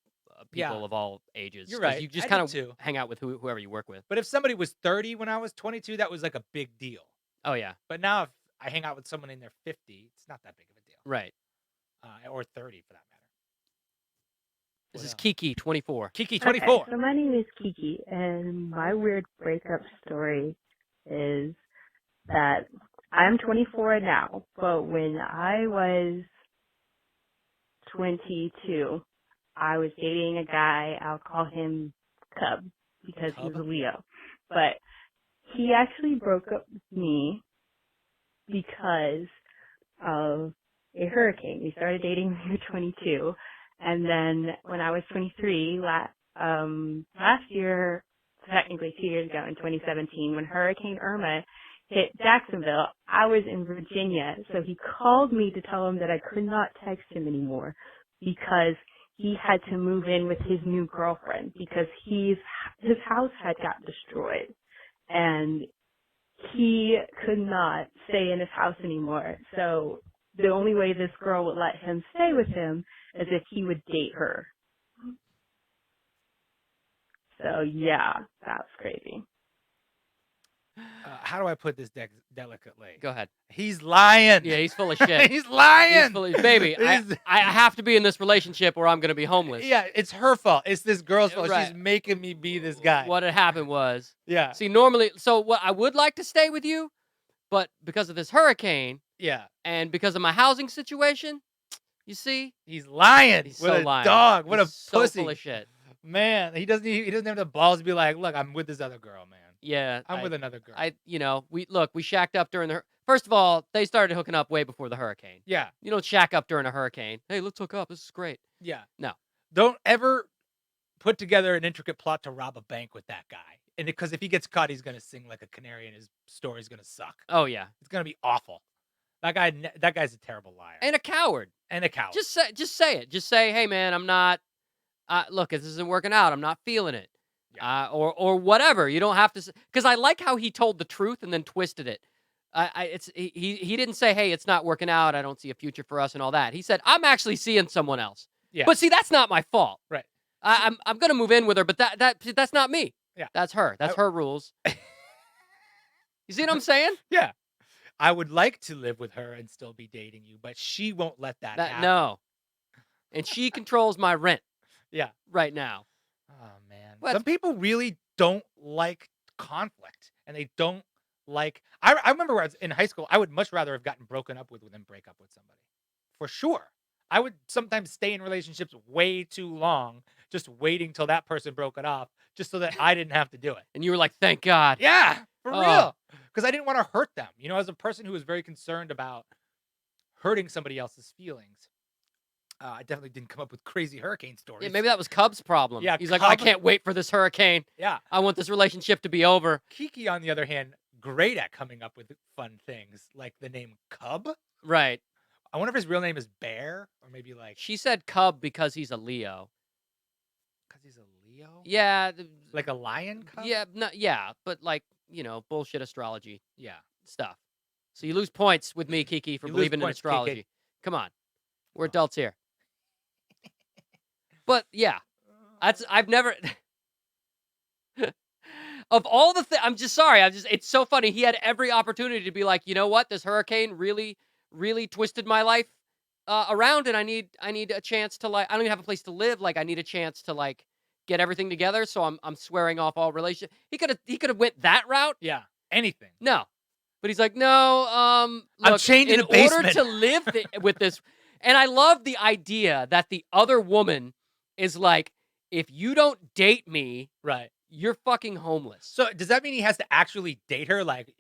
S1: people
S2: Yeah.
S1: of all ages.
S2: You're
S1: 'cause
S2: right.
S1: You just
S2: I
S1: kind
S2: did
S1: of
S2: too.
S1: hang out with whoever you work with.
S2: But if somebody was 30 when I was 22, that was like a big deal.
S1: Oh, yeah.
S2: But now if I hang out with someone in their 50, it's not that big of a deal.
S1: Right.
S2: Or 30 for that matter.
S1: This
S2: What
S1: is
S2: else?
S1: Kiki, 24.
S2: Kiki,
S8: Okay,
S2: 24.
S8: so my name is Kiki, and my weird breakup story is that I'm 24 now, but when I was 22, I was dating a guy, I'll call him Cub, because he was a
S2: Cub?
S8: Leo. But he actually broke up with me because of a hurricane. We started dating when we were 22, and then when I was 23, last year, technically 2 years ago in 2017, when Hurricane Irma hit Jacksonville, I was in Virginia, so he called me to tell him that I could not text him anymore because he had to move in with his new girlfriend because his house had got destroyed, and he could not stay in his house anymore. So the only way this girl would let him stay with him is if he would date her. So yeah, that's crazy.
S2: How do I put this delicately?
S1: Go ahead.
S2: He's lying.
S1: Yeah, he's full of shit.
S2: He's lying.
S1: He's full of, baby,
S2: He's-
S1: I have to be in this relationship or I'm going to be homeless.
S2: Yeah, it's her fault. It's this girl's fault.
S1: Right.
S2: She's making me be this guy.
S1: What had happened was,
S2: Yeah.
S1: see, normally, so what I would like to stay with you, but because of this hurricane
S2: Yeah.
S1: and because of my housing situation, you see,
S2: He's lying.
S1: he's
S2: what
S1: so
S2: a
S1: lying.
S2: dog. What
S1: He's
S2: a
S1: so
S2: pussy.
S1: full of shit.
S2: Man, he doesn't have the balls to be like, look, I'm with this other girl, man.
S1: Yeah,
S2: I'm with another girl.
S1: we shacked up during first of all, they started hooking up way before the hurricane.
S2: Yeah.
S1: You don't shack up during a hurricane. Hey, let's hook up. This is great.
S2: Yeah.
S1: No.
S2: Don't ever put together an intricate plot to rob a bank with that guy. And because if he gets caught, he's going to sing like a canary and his story's going to suck.
S1: Oh yeah,
S2: It's going to be awful. That guy's a terrible liar.
S1: and a coward.
S2: And a coward.
S1: Just say it. Just say, hey man, I'm not. Look, this isn't working out. I'm not feeling it.
S2: Yeah.
S1: Or whatever. You don't have to, because I like how he told the truth and then twisted it. He didn't say, hey, it's not working out. I don't see a future for us and all that. He said, I'm actually seeing someone else.
S2: Yeah.
S1: But see, that's not my fault.
S2: Right.
S1: I'm gonna move in with her, but that's not me.
S2: Yeah.
S1: That's her. That's her rules. You see what I'm saying?
S2: Yeah. I would like to live with her and still be dating you, but she won't let that happen.
S1: No. And she controls my rent
S2: Yeah.
S1: right now.
S2: Oh man.
S1: What?
S2: Some people really don't like conflict, and they don't like. I remember when I was in high school, I would much rather have gotten broken up with than break up with somebody, for sure. I would sometimes stay in relationships way too long, just waiting till that person broke it off, just so that I didn't have to do it.
S1: And you were like, thank God.
S2: Yeah, for
S1: Oh.
S2: real. Because I didn't want to hurt them. You know, as a person who was very concerned about hurting somebody else's feelings, I definitely didn't come up with crazy hurricane stories.
S1: Yeah, maybe that was Cub's problem.
S2: Yeah,
S1: He's like, I
S2: Cub-
S1: can't wait for this hurricane.
S2: Yeah.
S1: I want this relationship to be over.
S2: Kiki, on the other hand, great at coming up with fun things, like the name Cub.
S1: Right.
S2: I wonder if his real name is Bear, or maybe like
S1: She said Cub because he's a Leo.
S2: because he's a Leo.
S1: Yeah.
S2: Like a lion cub.
S1: Yeah. No, yeah. But like, bullshit astrology
S2: Yeah.
S1: stuff. So you lose points with me, Kiki, for
S2: You lose
S1: believing in
S2: points, Kiki.
S1: astrology. Come on. We're adults here. But yeah, I've never. Of all the things, I'm just sorry. It's so funny. He had every opportunity to be like, you know what? This hurricane really, really twisted my life around, and I need a chance to, like, I don't even have a place to live. Like, I need a chance to, like, get everything together, so I'm swearing off all relation. He could have went that route.
S2: Yeah. Anything.
S1: No. But he's like, "No,
S2: I'm
S1: look,
S2: chained in
S1: in
S2: the
S1: order
S2: basement."
S1: to live with this." And I love the idea that the other woman is like, "If you don't date me,
S2: Right.
S1: you're fucking homeless."
S2: So does that mean he has to actually date her? Like,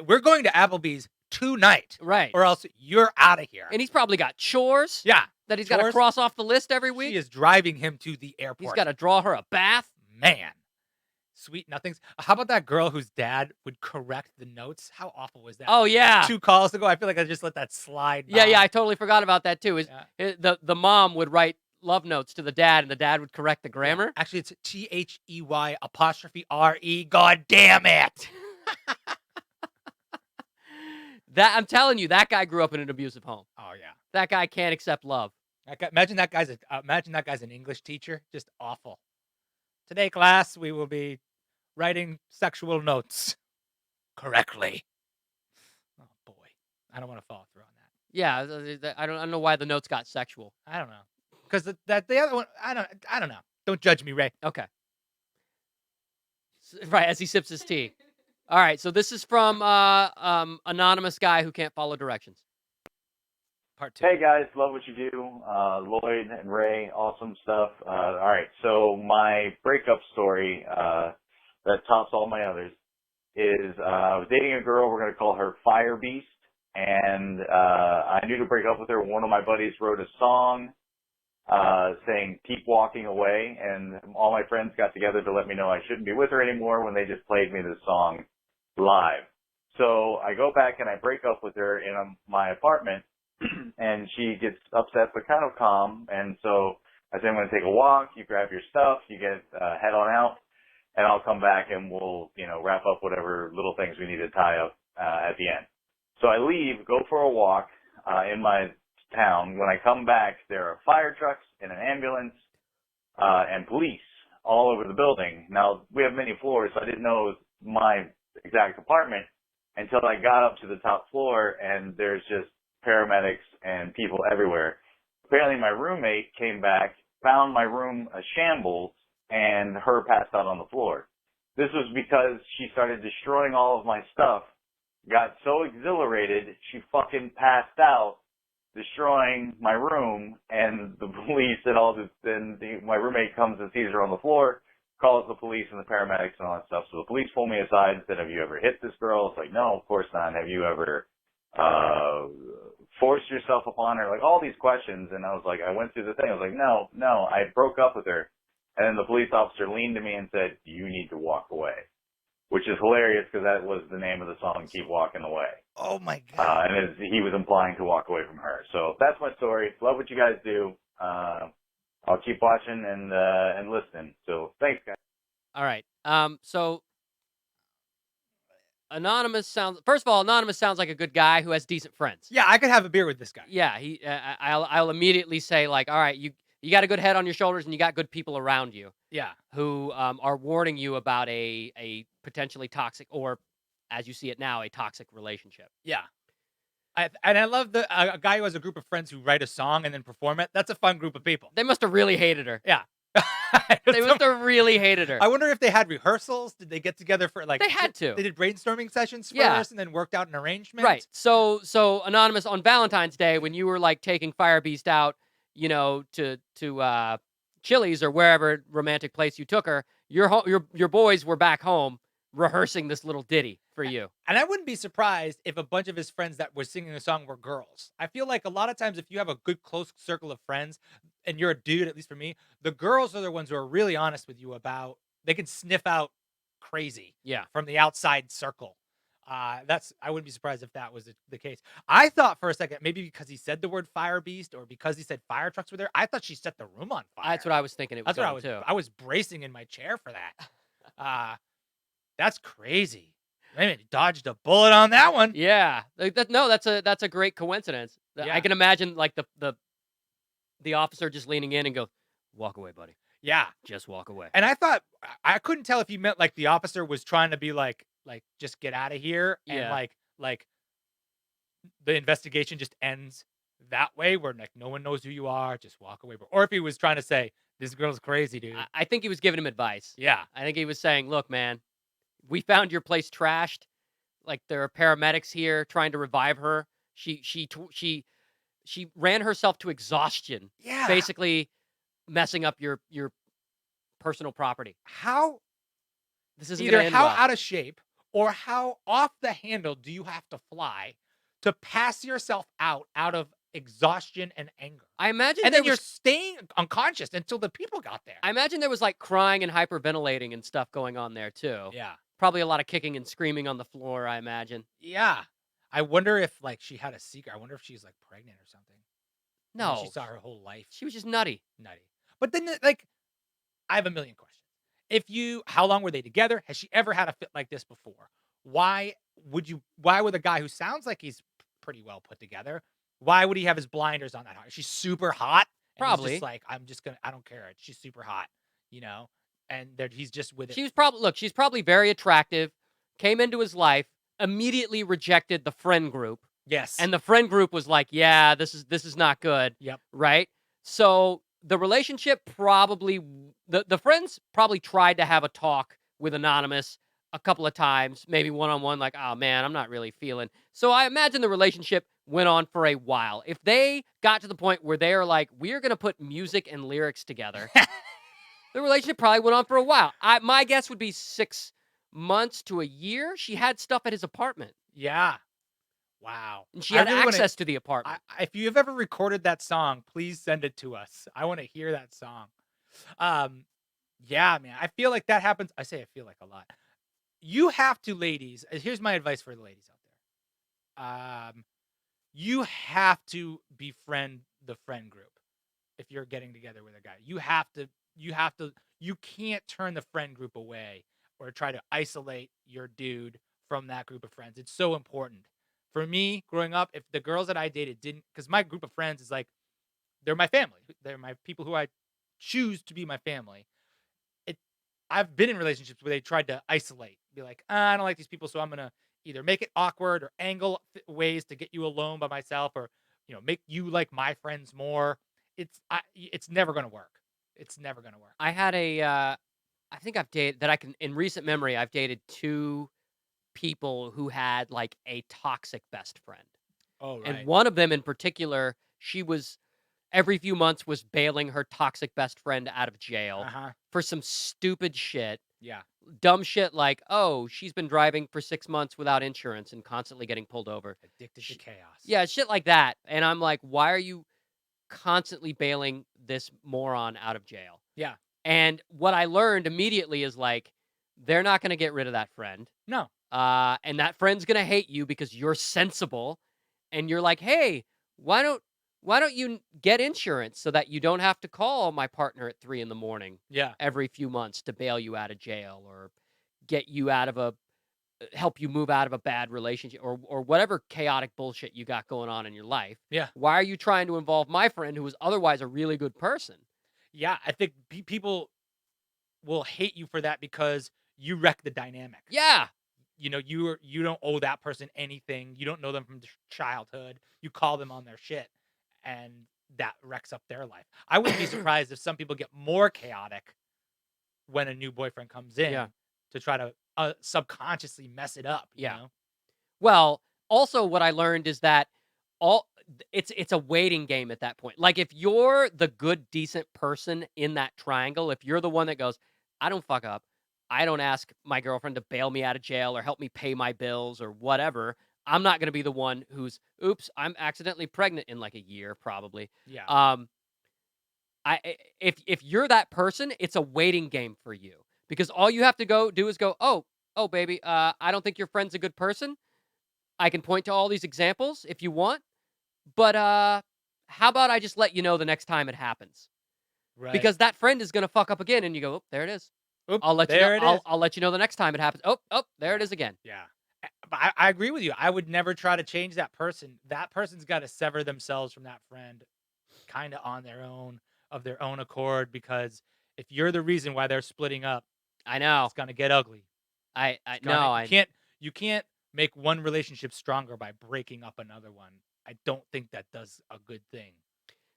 S2: we're going to Applebee's tonight,
S1: Right.
S2: or else you're out of here.
S1: And he's probably got chores
S2: Yeah.
S1: that he's got to
S2: Chores.
S1: cross off the list every week.
S2: She is driving him to the
S1: He's
S2: airport.
S1: got to draw her a bath.
S2: Man. Sweet nothings. How about that girl whose dad would correct the notes? How awful was that?
S1: Oh yeah.
S2: 2 calls ago. I feel like I just let that slide by.
S1: Yeah, I totally forgot about that too. The mom would write love notes to the dad, and the dad would correct the grammar.
S2: Actually, it's THEY''RE. God damn it.
S1: That I'm telling you, that guy grew up in an abusive home.
S2: Oh yeah.
S1: That guy can't accept love.
S2: Imagine that guy's an English teacher. Just awful. Today, class, we will be writing sexual notes correctly. Oh boy, I don't want to follow through on that.
S1: Yeah, I don't know why the notes got sexual.
S2: I don't know, because the other one, I don't know. Don't judge me, Ray.
S1: Okay. Right, as he sips his tea. All right, so this is from anonymous guy who can't follow directions.
S2: Part 2.
S9: Hey guys, love what you do. Lloyd and Ray, awesome stuff. All right, so my breakup story that tops all my others is I was dating a girl. We're going to call her Fire Beast, and I knew to break up with her. One of my buddies wrote a song saying "Keep Walking Away," and all my friends got together to let me know I shouldn't be with her anymore when they just played me the song live. So I go back and I break up with her in my apartment. And she gets upset but kind of calm. And so I say, I'm going to take a walk. You grab your stuff. You head on out. And I'll come back and we'll, wrap up whatever little things we need to tie up at the end. So I leave, go for a walk in my town. When I come back, there are fire trucks and an ambulance and police all over the building. Now, we have many floors, so I didn't know it was my exact apartment until I got up to the top floor, and there's just paramedics and people everywhere. Apparently my roommate came back, found my room a shambles, and her passed out on the floor. This was because she started destroying all of my stuff, got so exhilarated, she fucking passed out, destroying my room, and the police and all this, my roommate comes and sees her on the floor, calls the police and the paramedics and all that stuff. So the police pull me aside and said, have you ever hit this girl? It's like, no, of course not. Have you ever forced yourself upon her? Like all these questions. And I was like, I went through the thing. I was like, no, I broke up with her. And then the police officer leaned to me and said, you need to walk away, which is hilarious because that was the name of the song, Keep Walking Away.
S2: Oh my God.
S9: And he was implying to walk away from her. So that's my story. Love what you guys do. I'll keep watching and listening. So thanks, guys.
S1: All right. So Anonymous sounds like a good guy who has decent friends.
S2: Yeah, I could have a beer with this guy.
S1: Yeah, I'll immediately say like, all right, you got a good head on your shoulders and you got good people around you.
S2: Yeah.
S1: Who are warning you about a potentially toxic, or as you see it now, a toxic relationship.
S2: Yeah. I love a guy who has a group of friends who write a song and then perform it. That's a fun group of people.
S1: They must have really hated her.
S2: Yeah.
S1: They must have really hated her.
S2: I wonder if they had rehearsals. Did they get together for like?
S1: They had to.
S2: They did brainstorming sessions first,
S1: Yeah.
S2: and then worked out an arrangement.
S1: Right. So Anonymous, on Valentine's Day, when you were like taking Fire Beast out, to Chili's or wherever romantic place you took her, your boys were back home rehearsing this little ditty for you.
S2: And I wouldn't be surprised if a bunch of his friends that were singing the song were girls. I feel like a lot of times if you have a good close circle of friends and you're a dude, at least for me, the girls are the ones who are really honest with you about, they can sniff out crazy from the outside circle. I wouldn't be surprised if that was the case. I thought for a second, maybe because he said the word fire beast or because he said fire trucks were there, I thought she set the room on fire.
S1: That's what I was thinking. It was.
S2: That's what
S1: too.
S2: I was bracing in my chair for that. That's crazy. Man, he dodged a bullet on that one.
S1: Yeah. That's a great coincidence.
S2: Yeah.
S1: I can imagine like the officer just leaning in and go, "Walk away, buddy.
S2: Yeah,
S1: just walk away."
S2: And I thought I couldn't tell if he meant like the officer was trying to be like just get out of here and like the investigation just ends that way where like no one knows who you are, just walk away, or if he was trying to say This girl's crazy, dude.
S1: I think he was giving him advice.
S2: Yeah.
S1: I think he was saying, "Look, man, we found your place trashed. Like there are paramedics here trying to revive her. She ran herself to exhaustion,
S2: Yeah.
S1: basically messing up your personal property.
S2: How
S1: This isn't
S2: either
S1: going to end
S2: how
S1: well."
S2: out of shape or how off the handle do you have to fly to pass yourself out of exhaustion and anger?
S1: I imagine
S2: And
S1: there
S2: then you're
S1: was
S2: staying unconscious until the people got there.
S1: I imagine there was like crying and hyperventilating and stuff going on there too.
S2: Yeah.
S1: Probably a lot of kicking and screaming on the floor, I imagine.
S2: Yeah. I wonder if like she had a secret. I wonder if she's like pregnant or something. And then
S1: No,
S2: she saw her whole life.
S1: she was just nutty.
S2: Nutty. But then like I have a million questions. How long were they together? Has she ever had a fit like this before? Why would a guy who sounds like he's pretty well put together, why would he have his blinders on that hard? She's super hot. And he's
S1: Probably.
S2: just like, I don't care. She's super hot, you know? And he's just with it.
S1: She's probably very attractive, came into his life, immediately rejected the friend group.
S2: Yes.
S1: And the friend group was like, "Yeah, this is not good."
S2: Yep.
S1: Right? So the relationship probably the friends probably tried to have a talk with Anonymous a couple of times, maybe one-on-one, like, "Oh man, I'm not really feeling." So I imagine the relationship went on for a while. If they got to the point where they are like, "We're gonna put music and lyrics together," the relationship probably went on for a while. My guess would be 6 months to a year. She had stuff at his apartment.
S2: Yeah. Wow.
S1: And she had access to the apartment.
S2: If you have ever recorded that song, please send it to us. I want to hear that song. Yeah, man. I feel like that happens. I say I feel like a lot. You have to, ladies. Here's my advice for the ladies out there. You have to befriend the friend group if you're getting together with a guy. You can't turn the friend group away or try to isolate your dude from that group of friends. It's so important. For me, growing up, if the girls that I dated didn't, because my group of friends is like, they're my family. They're my people who I choose to be my family. I've been in relationships where they tried to isolate, be like, I don't like these people, so I'm gonna either make it awkward or angle ways to get you alone by myself, or make you like my friends more. It's never gonna work. It's never gonna work.
S1: I had I think I've dated that I can in recent memory. I've dated 2 people who had like a toxic best friend.
S2: Oh, right.
S1: And one of them in particular, she was every few months was bailing her toxic best friend out of jail for some stupid shit.
S2: Yeah.
S1: Dumb shit like, "Oh, she's been driving for 6 months without insurance and constantly getting pulled over."
S2: Addicted to chaos.
S1: Yeah, shit like that. And I'm like, "Why are you constantly bailing this moron out of jail?"
S2: Yeah.
S1: And what I learned immediately is like, they're not going to get rid of that friend.
S2: No.
S1: And that friend's going to hate you because you're sensible. And you're like, "Hey, why don't you get insurance so that you don't have to call my partner at 3 a.m.
S2: Yeah.
S1: every few months to bail you out of jail or get you out of help you move out of a bad relationship or whatever chaotic bullshit you got going on in your life.
S2: Yeah.
S1: Why are you trying to involve my friend who was otherwise a really good person?"
S2: Yeah, I think people will hate you for that because you wreck the dynamic.
S1: Yeah.
S2: You don't owe that person anything. You don't know them from childhood. You call them on their shit, and that wrecks up their life. I wouldn't be surprised if some people get more chaotic when a new boyfriend comes in to try to subconsciously mess it up. You know?
S1: Well, also what I learned is that it's a waiting game at that point. Like if you're the good, decent person in that triangle, if you're the one that goes, "I don't fuck up. I don't ask my girlfriend to bail me out of jail or help me pay my bills or whatever. I'm not going to be the one who's, oops, I'm accidentally pregnant in like a year, probably."
S2: Yeah.
S1: If you're that person, it's a waiting game for you because all you have to do is go, oh, baby, I don't think your friend's a good person. I can point to all these examples if you want, but how about I just let you know the next time it happens?
S2: Right.
S1: Because that friend is going to fuck up again, and you go, "Oh, there it is."
S2: Oop,
S1: I'll let you know.
S2: there it is.
S1: I'll let you know the next time it happens. Oh, there it is again.
S2: Yeah. But I agree with you. I would never try to change that person. That person's got to sever themselves from that friend kind of on their own, of their own accord, because if you're the reason why they're splitting up,
S1: I know
S2: it's going to get ugly. You can't make one relationship stronger by breaking up another one. I don't think that does a good thing.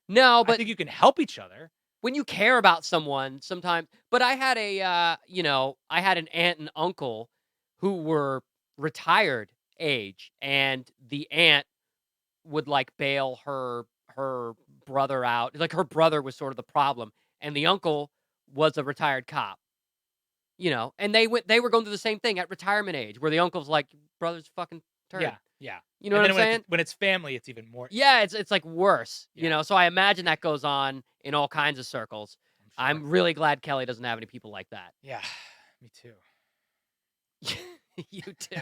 S1: No,
S2: I
S1: but
S2: think you can help each other.
S1: when you care about someone, sometimes. But I had I had an aunt and uncle who were retired age, and the aunt would like bail her brother out. Like her brother was sort of the problem, and the uncle was a retired cop. And they were going through the same thing at retirement age, where the uncle's like, brother's fucking turd.
S2: Yeah, yeah.
S1: You know
S2: And
S1: what
S2: then
S1: I'm
S2: when
S1: saying?
S2: when it's family, it's even more.
S1: Yeah, it's like worse.
S2: Yeah.
S1: So I imagine that goes on in all kinds of circles.
S2: I'm sure.
S1: I'm really glad Kelly doesn't have any people like that.
S2: Yeah, me too.
S1: You too.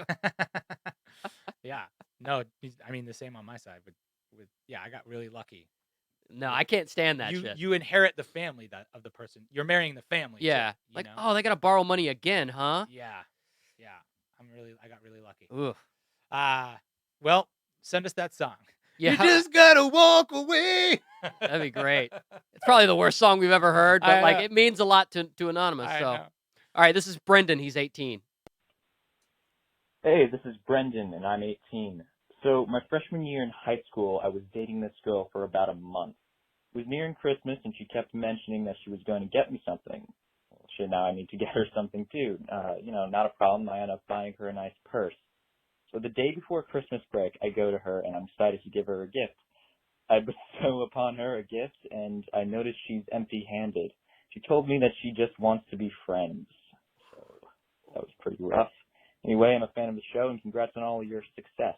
S2: Yeah. No, I mean the same on my side, but I got really lucky.
S1: No, I can't stand that
S2: you
S1: shit.
S2: you inherit the family of the person. You're marrying the family.
S1: Yeah.
S2: Too,
S1: Like,
S2: know?
S1: oh, they gotta borrow money again, huh?
S2: Yeah. Yeah. I got really lucky.
S1: Oof.
S2: Well, send us that song.
S1: Yeah.
S2: You just gotta walk away.
S1: That'd be great. It's probably the worst song we've ever heard, but like it means a lot to Anonymous.
S2: I
S1: So,
S2: know.
S1: all right, this is Brendan. He's 18.
S10: Hey, this is Brendan, and I'm 18. So my freshman year in high school, I was dating this girl for about a month. It was nearing Christmas, and she kept mentioning that she was going to get me something. Well, shit, now I need to get her something too. Not a problem. I end up buying her a nice purse. So the day before Christmas break, I go to her, and I'm excited to give her a gift. I bestow upon her a gift, and I notice she's empty-handed. She told me that she just wants to be friends. So that was pretty rough. Anyway, I'm a fan of the show, and congrats on all of your success.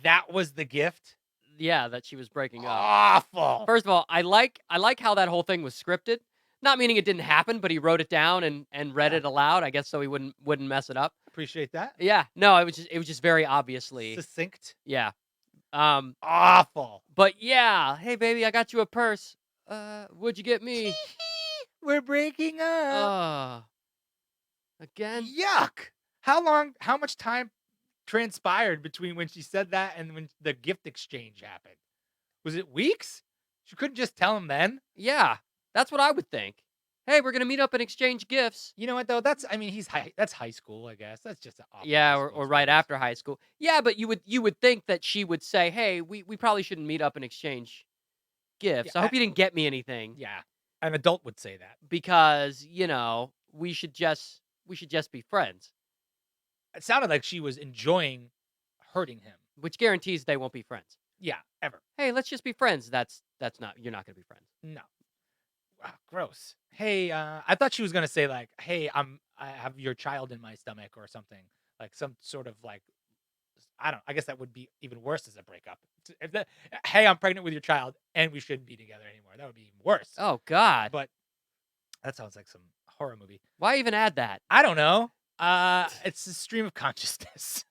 S2: That was the gift.
S1: Yeah, that she was breaking up.
S2: Awful.
S1: First of all, I like how that whole thing was scripted. Not meaning it didn't happen, but he wrote it down and read it aloud. I guess so he wouldn't mess it up.
S2: Appreciate that.
S1: Yeah. No, it was just very obviously
S2: Succinct.
S1: Yeah.
S2: Awful.
S1: But yeah, hey baby, I got you a purse. What'd you get me?
S2: We're breaking up.
S1: Again?
S2: Yuck. How much time transpired between when she said that and when the gift exchange happened? Was it weeks? She couldn't just tell him then?
S1: Yeah. That's what I would think. Hey, we're gonna meet up and exchange gifts.
S2: You know what though? That's high school, I guess. That's just
S1: Yeah, or right after high school. Yeah, but you would think that she would say, "Hey, we probably shouldn't meet up and exchange gifts. I hope you didn't get me anything."
S2: Yeah. An adult would say that.
S1: Because, we should just be friends,
S2: It sounded like she was enjoying hurting him.
S1: which guarantees they won't be friends.
S2: Yeah, ever.
S1: Hey, let's just be friends. That's not you're not going to be friends.
S2: No. Wow, gross. Hey, I thought she was gonna say like, "Hey, I have your child in my stomach" or something, like some sort of like, I guess that would be even worse as a breakup. Hey, I'm pregnant with your child, and we shouldn't be together anymore. That would be even worse.
S1: Oh god.
S2: But that sounds like some horror movie.
S1: Why even add that?
S2: I don't know. It's a stream of consciousness.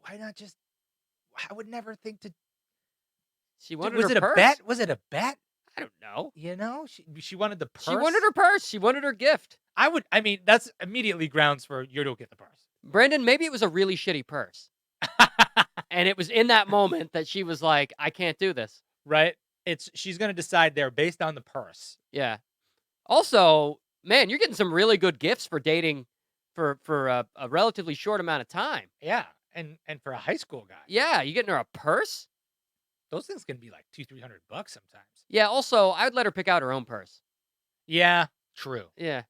S2: Why not just? I would never think to.
S1: She wanted
S2: Was
S1: her
S2: it
S1: purse?
S2: a bet? Was it a bet?
S1: I don't know.
S2: She wanted the purse.
S1: She wanted her purse. She wanted her gift.
S2: I mean, that's immediately grounds for you to get the purse.
S1: Brendan, maybe it was a really shitty purse. And it was in that moment that she was like, I can't do this.
S2: Right? She's gonna decide there based on the purse.
S1: Yeah. Also, man, you're getting some really good gifts for dating for a relatively short amount of time.
S2: Yeah, and for a high school guy.
S1: Yeah, you getting her a purse?
S2: Those things can be like $200-300 sometimes.
S1: Yeah, also, I'd let her pick out her own purse.
S2: Yeah, true.
S1: Yeah.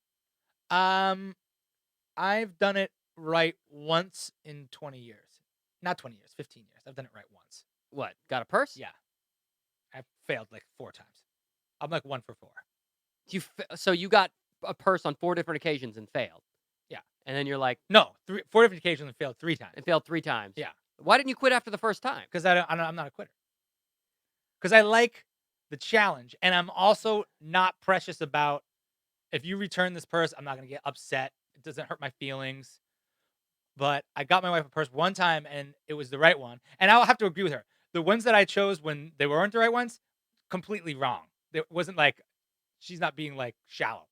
S2: I've done it right once in 20 years. Not 20 years, 15 years. I've done it right once.
S1: What? Got a purse?
S2: Yeah. I've failed like 4 times. I'm like 1 for 4.
S1: So you got a purse on 4 different occasions and failed.
S2: Yeah.
S1: And then you're like,
S2: no, 4 different occasions and failed 3 times.
S1: And failed 3 times.
S2: Yeah.
S1: Why didn't you quit after the first time?
S2: Because I'm not a quitter. Because I like the challenge, and I'm also not precious about if you return this purse, I'm not gonna get upset. It doesn't hurt my feelings. But I got my wife a purse one time, and it was the right one. And I'll have to agree with her. The ones that I chose when they weren't the right ones, completely wrong. It wasn't like she's not being like shallow.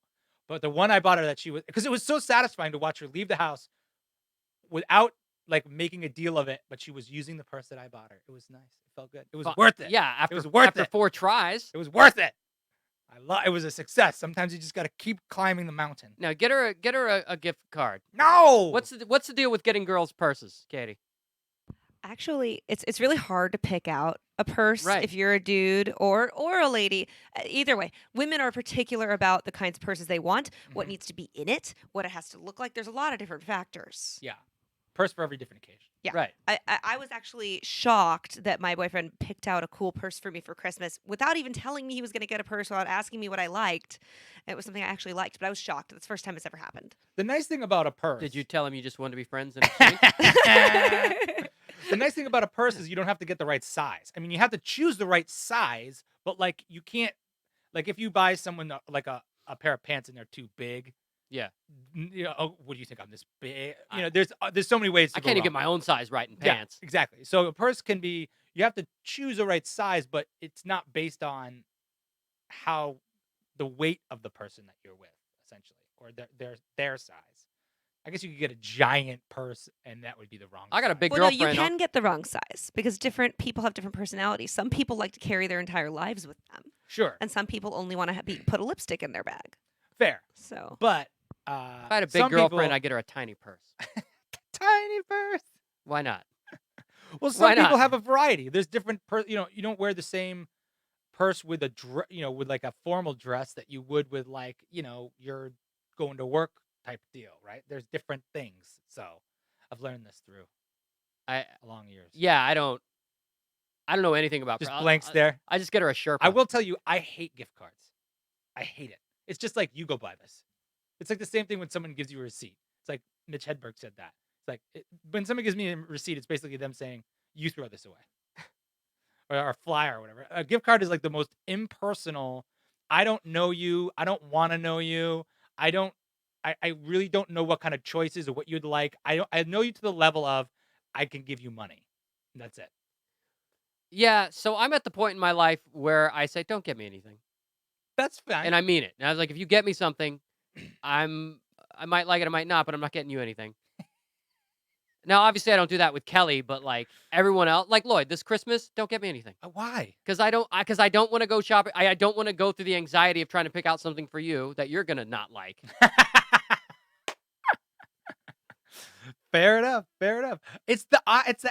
S2: But the one I bought her that she was, because it was so satisfying to watch her leave the house without like making a deal of it, but she was using the purse that I bought her. It was nice. It felt good. It was worth it.
S1: Yeah,
S2: it was worth
S1: after
S2: it.
S1: 4 tries.
S2: It was worth it. It was a success. Sometimes you just got to keep climbing the mountain.
S1: Now get her a gift card.
S2: No.
S1: What's the deal with getting girls purses, Katie?
S4: Actually, it's really hard to pick out a purse
S1: Right.
S4: if you're a dude or a lady. Either way, women are particular about the kinds of purses they want, what
S2: Mhm.
S4: needs to be in it, what it has to look like. There's a lot of different factors.
S2: Yeah. Purse for every different occasion.
S4: Yeah.
S1: Right.
S4: I was actually shocked that my boyfriend picked out a cool purse for me for Christmas without even telling me he was going to get a purse, without asking me what I liked. It was something I actually liked, but I was shocked. That's the first time it's ever happened.
S2: The nice thing about a purse.
S1: Did you tell him you just wanted to be friends in exchange?
S2: The nice thing about a purse is you don't have to get the right size. I mean, you have to choose the right size, but like you can't, like if you buy someone like a pair of pants and they're too big,
S1: Yeah.
S2: you know, oh, what do you think? I'm this big. You know, there's so many ways to
S1: I
S2: go
S1: can't even get
S2: wrong.
S1: my own size right in
S2: Yeah,
S1: pants.
S2: exactly. So a purse can be, you have to choose the right size, but it's not based on how the weight of the person that you're with, essentially, or their size. I guess you could get a giant purse, and that would be the wrong.
S1: I got a
S2: size.
S1: big
S4: Well, no, you
S1: girlfriend.
S4: can get the wrong size because different people have different personalities. Some people like to carry their entire lives with them,
S2: Sure,
S4: and some people only want to put a lipstick in their bag.
S2: fair,
S4: So,
S2: but
S1: If I had a big
S2: some
S1: girlfriend,
S2: people,
S1: I'd get her a tiny purse.
S2: tiny purse.
S1: Why not?
S2: Well, some
S1: Why
S2: people
S1: not?
S2: have a variety. There's different you know, you don't wear the same purse with a you know, with like a formal dress that you would with like, you know, you're going to work type deal, right? There's different things. So I've learned this through
S1: I
S2: long years.
S1: yeah, I don't know anything about
S2: Just
S1: pur-
S2: blank stare.
S1: I just get her a Sherpa.
S2: I will tell you, I hate gift cards. I hate it. It's just like, you go buy this. It's like the same thing when someone gives you a receipt. It's like Mitch Hedberg said that. It's like, when someone gives me a receipt, it's basically them saying, you throw this away. or a flyer or whatever. A gift card is like the most impersonal. I don't know you. I don't want to know you. I really don't know what kind of choices or what you'd like. I know you to the level of I can give you money. And that's it.
S1: Yeah, so I'm at the point in my life where I say, don't get me anything.
S2: That's fine.
S1: And I mean it. And I was like, if you get me something, I might like it, I might not, but I'm not getting you anything. Now, obviously, I don't do that with Kelly, but like everyone else, like Lloyd, this Christmas, don't get me anything.
S2: Why?
S1: Because I don't want to go shopping. I don't want to go through the anxiety of trying to pick out something for you that you're gonna not like.
S2: Fair enough. Fair enough. It's the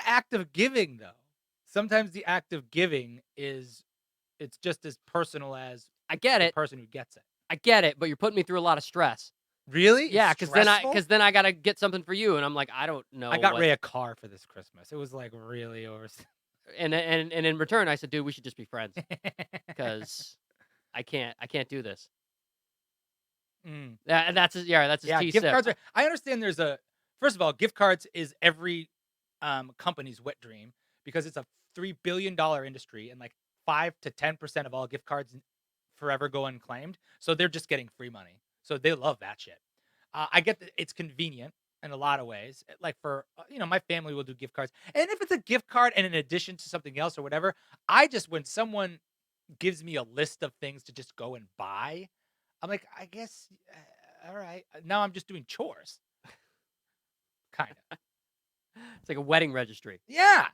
S2: act of giving, though. Sometimes the act of giving it's just as personal as
S1: I get
S2: the
S1: it.
S2: person who gets it.
S1: I get it, but you're putting me through a lot of stress.
S2: Really?
S1: Yeah,
S2: It's
S1: because
S2: stressful?
S1: then I gotta get something for you, and I'm like, I don't know.
S2: I got
S1: what-
S2: Ray a car for this Christmas. It was like really over.
S1: and in return, I said, dude, we should just be friends because I can't do this.
S2: Mm.
S1: And that's his
S2: Yeah,
S1: tea
S2: gift
S1: sip.
S2: cards are. I understand. First of all, gift cards is every company's wet dream because it's a $3 billion industry, and like 5 to 10% of all gift cards forever go unclaimed. So they're just getting free money. So they love that shit. I get that it's convenient in a lot of ways. Like for you know, my family will do gift cards, and if it's a gift card and in addition to something else or whatever, when someone gives me a list of things to just go and buy, I'm like, I guess, all right. Now I'm just doing chores. Kind of.
S1: It's like a wedding registry.
S2: Yeah.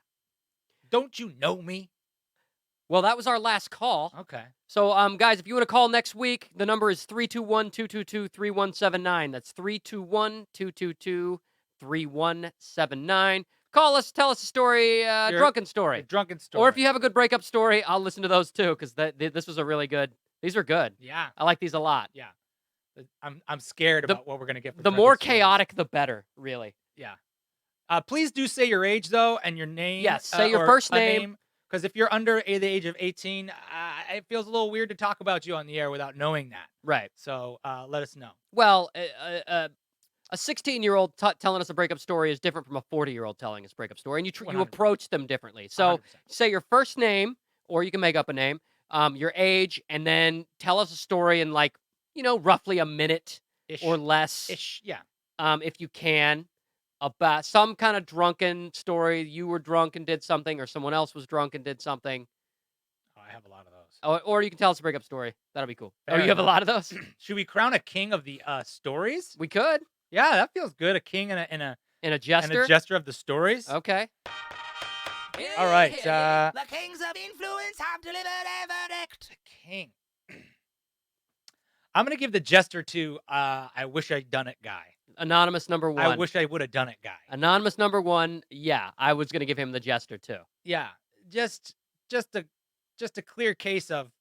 S2: Don't you know me?
S1: Well, that was our last call.
S2: Okay.
S1: So, guys, if you want to call next week, the number is 321-222-3179. That's 321-222-3179. Call us, tell us a story, drunken story.
S2: A drunken story.
S1: Or if you have a good breakup story, I'll listen to those too, because this was a really good. These are good.
S2: Yeah.
S1: I like these a lot.
S2: Yeah. I'm scared about what we're gonna get. For
S1: The
S2: drunken
S1: more
S2: stories.
S1: chaotic, the better. Really.
S2: Yeah. Please do say your age though, and your name.
S1: Yes, say your
S2: or
S1: first
S2: a
S1: name.
S2: Because if you're under the age of 18, it feels a little weird to talk about you on the air without knowing that.
S1: Right.
S2: So let us know.
S1: Well, a 16-year-old telling us a breakup story is different from a 40-year-old telling us a breakup story, and you
S2: 100%.
S1: approach them differently. So
S2: 100%.
S1: say your first name, or you can make up a name, your age, and then tell us a story in like, roughly a minute or less.
S2: Yeah.
S1: If you can, about some kind of drunken story. You were drunk and did something, or someone else was drunk and did something.
S2: Oh, I have a lot of those.
S1: Or you can tell us a breakup story. That'll be cool.
S2: Fair
S1: you have a
S2: enough.
S1: lot of those?
S2: Should we crown a king of the stories?
S1: We could.
S2: Yeah, that feels good. A king and a
S1: jester?
S2: And a jester of the stories.
S1: Okay.
S2: All right.
S11: The kings of influence have delivered a verdict.
S2: The king. I'm gonna give the jester to I wish I'd done it guy.
S1: Anonymous number 1.
S2: I wish I would have done it guy.
S1: Anonymous number 1. Yeah, I was gonna give him the jester too.
S2: Yeah, just a clear case of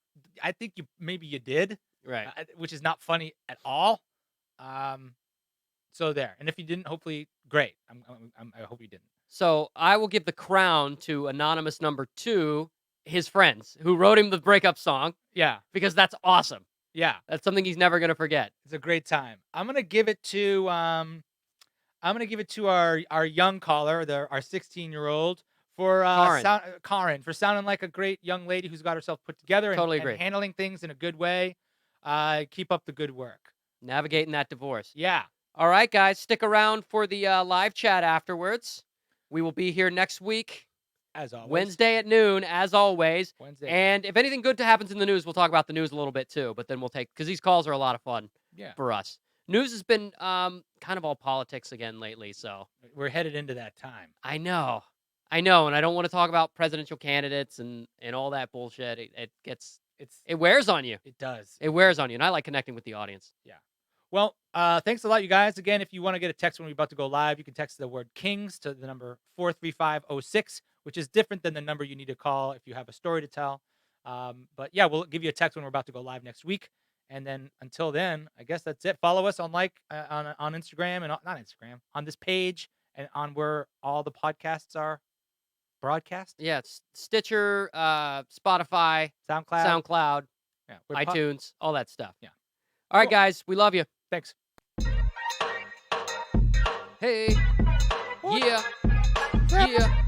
S2: I think maybe you did,
S1: Right.
S2: which is not funny at all. So there, and if you didn't, hopefully great. I hope you didn't.
S1: So I will give the crown to anonymous number 2, his friends who wrote him the breakup song,
S2: Yeah,
S1: because that's awesome.
S2: yeah,
S1: That's something he's never gonna forget.
S2: it's a great time. I'm gonna give it to our young caller, our 16-year-old for Karan for sounding like a great young lady who's got herself put together
S1: Totally
S2: and
S1: agree.
S2: handling things in a good way. Keep up the good work.
S1: Navigating that divorce.
S2: Yeah.
S1: All right, guys, stick around for the live chat afterwards. We will be here next week,
S2: As always.
S1: Wednesday at noon, as always.
S2: Wednesday.
S1: And if anything good happens in the news, we'll talk about the news a little bit too. But then we'll take, because these calls are a lot of fun
S2: Yeah.
S1: for us. News has been kind of all politics again lately, so
S2: We're headed into that time.
S1: I know, and I don't want to talk about presidential candidates and all that bullshit. It wears on you.
S2: It does.
S1: It wears on you, and I like connecting with the audience.
S2: Yeah. Well, thanks a lot, you guys. Again, if you want to get a text when we're about to go live, you can text the word Kings to the number 43506, which is different than the number you need to call if you have a story to tell. But yeah, we'll give you a text when we're about to go live next week. And then until then, I guess that's it. Follow us on on Instagram and not Instagram, on this page and on where all the podcasts are broadcast.
S1: Yeah, it's Stitcher, Spotify,
S2: SoundCloud. Yeah,
S1: iTunes, all that stuff.
S2: Yeah.
S1: All right,
S2: Cool.
S1: guys, we love you.
S2: Thanks.
S1: Hey. Yeah. Yeah.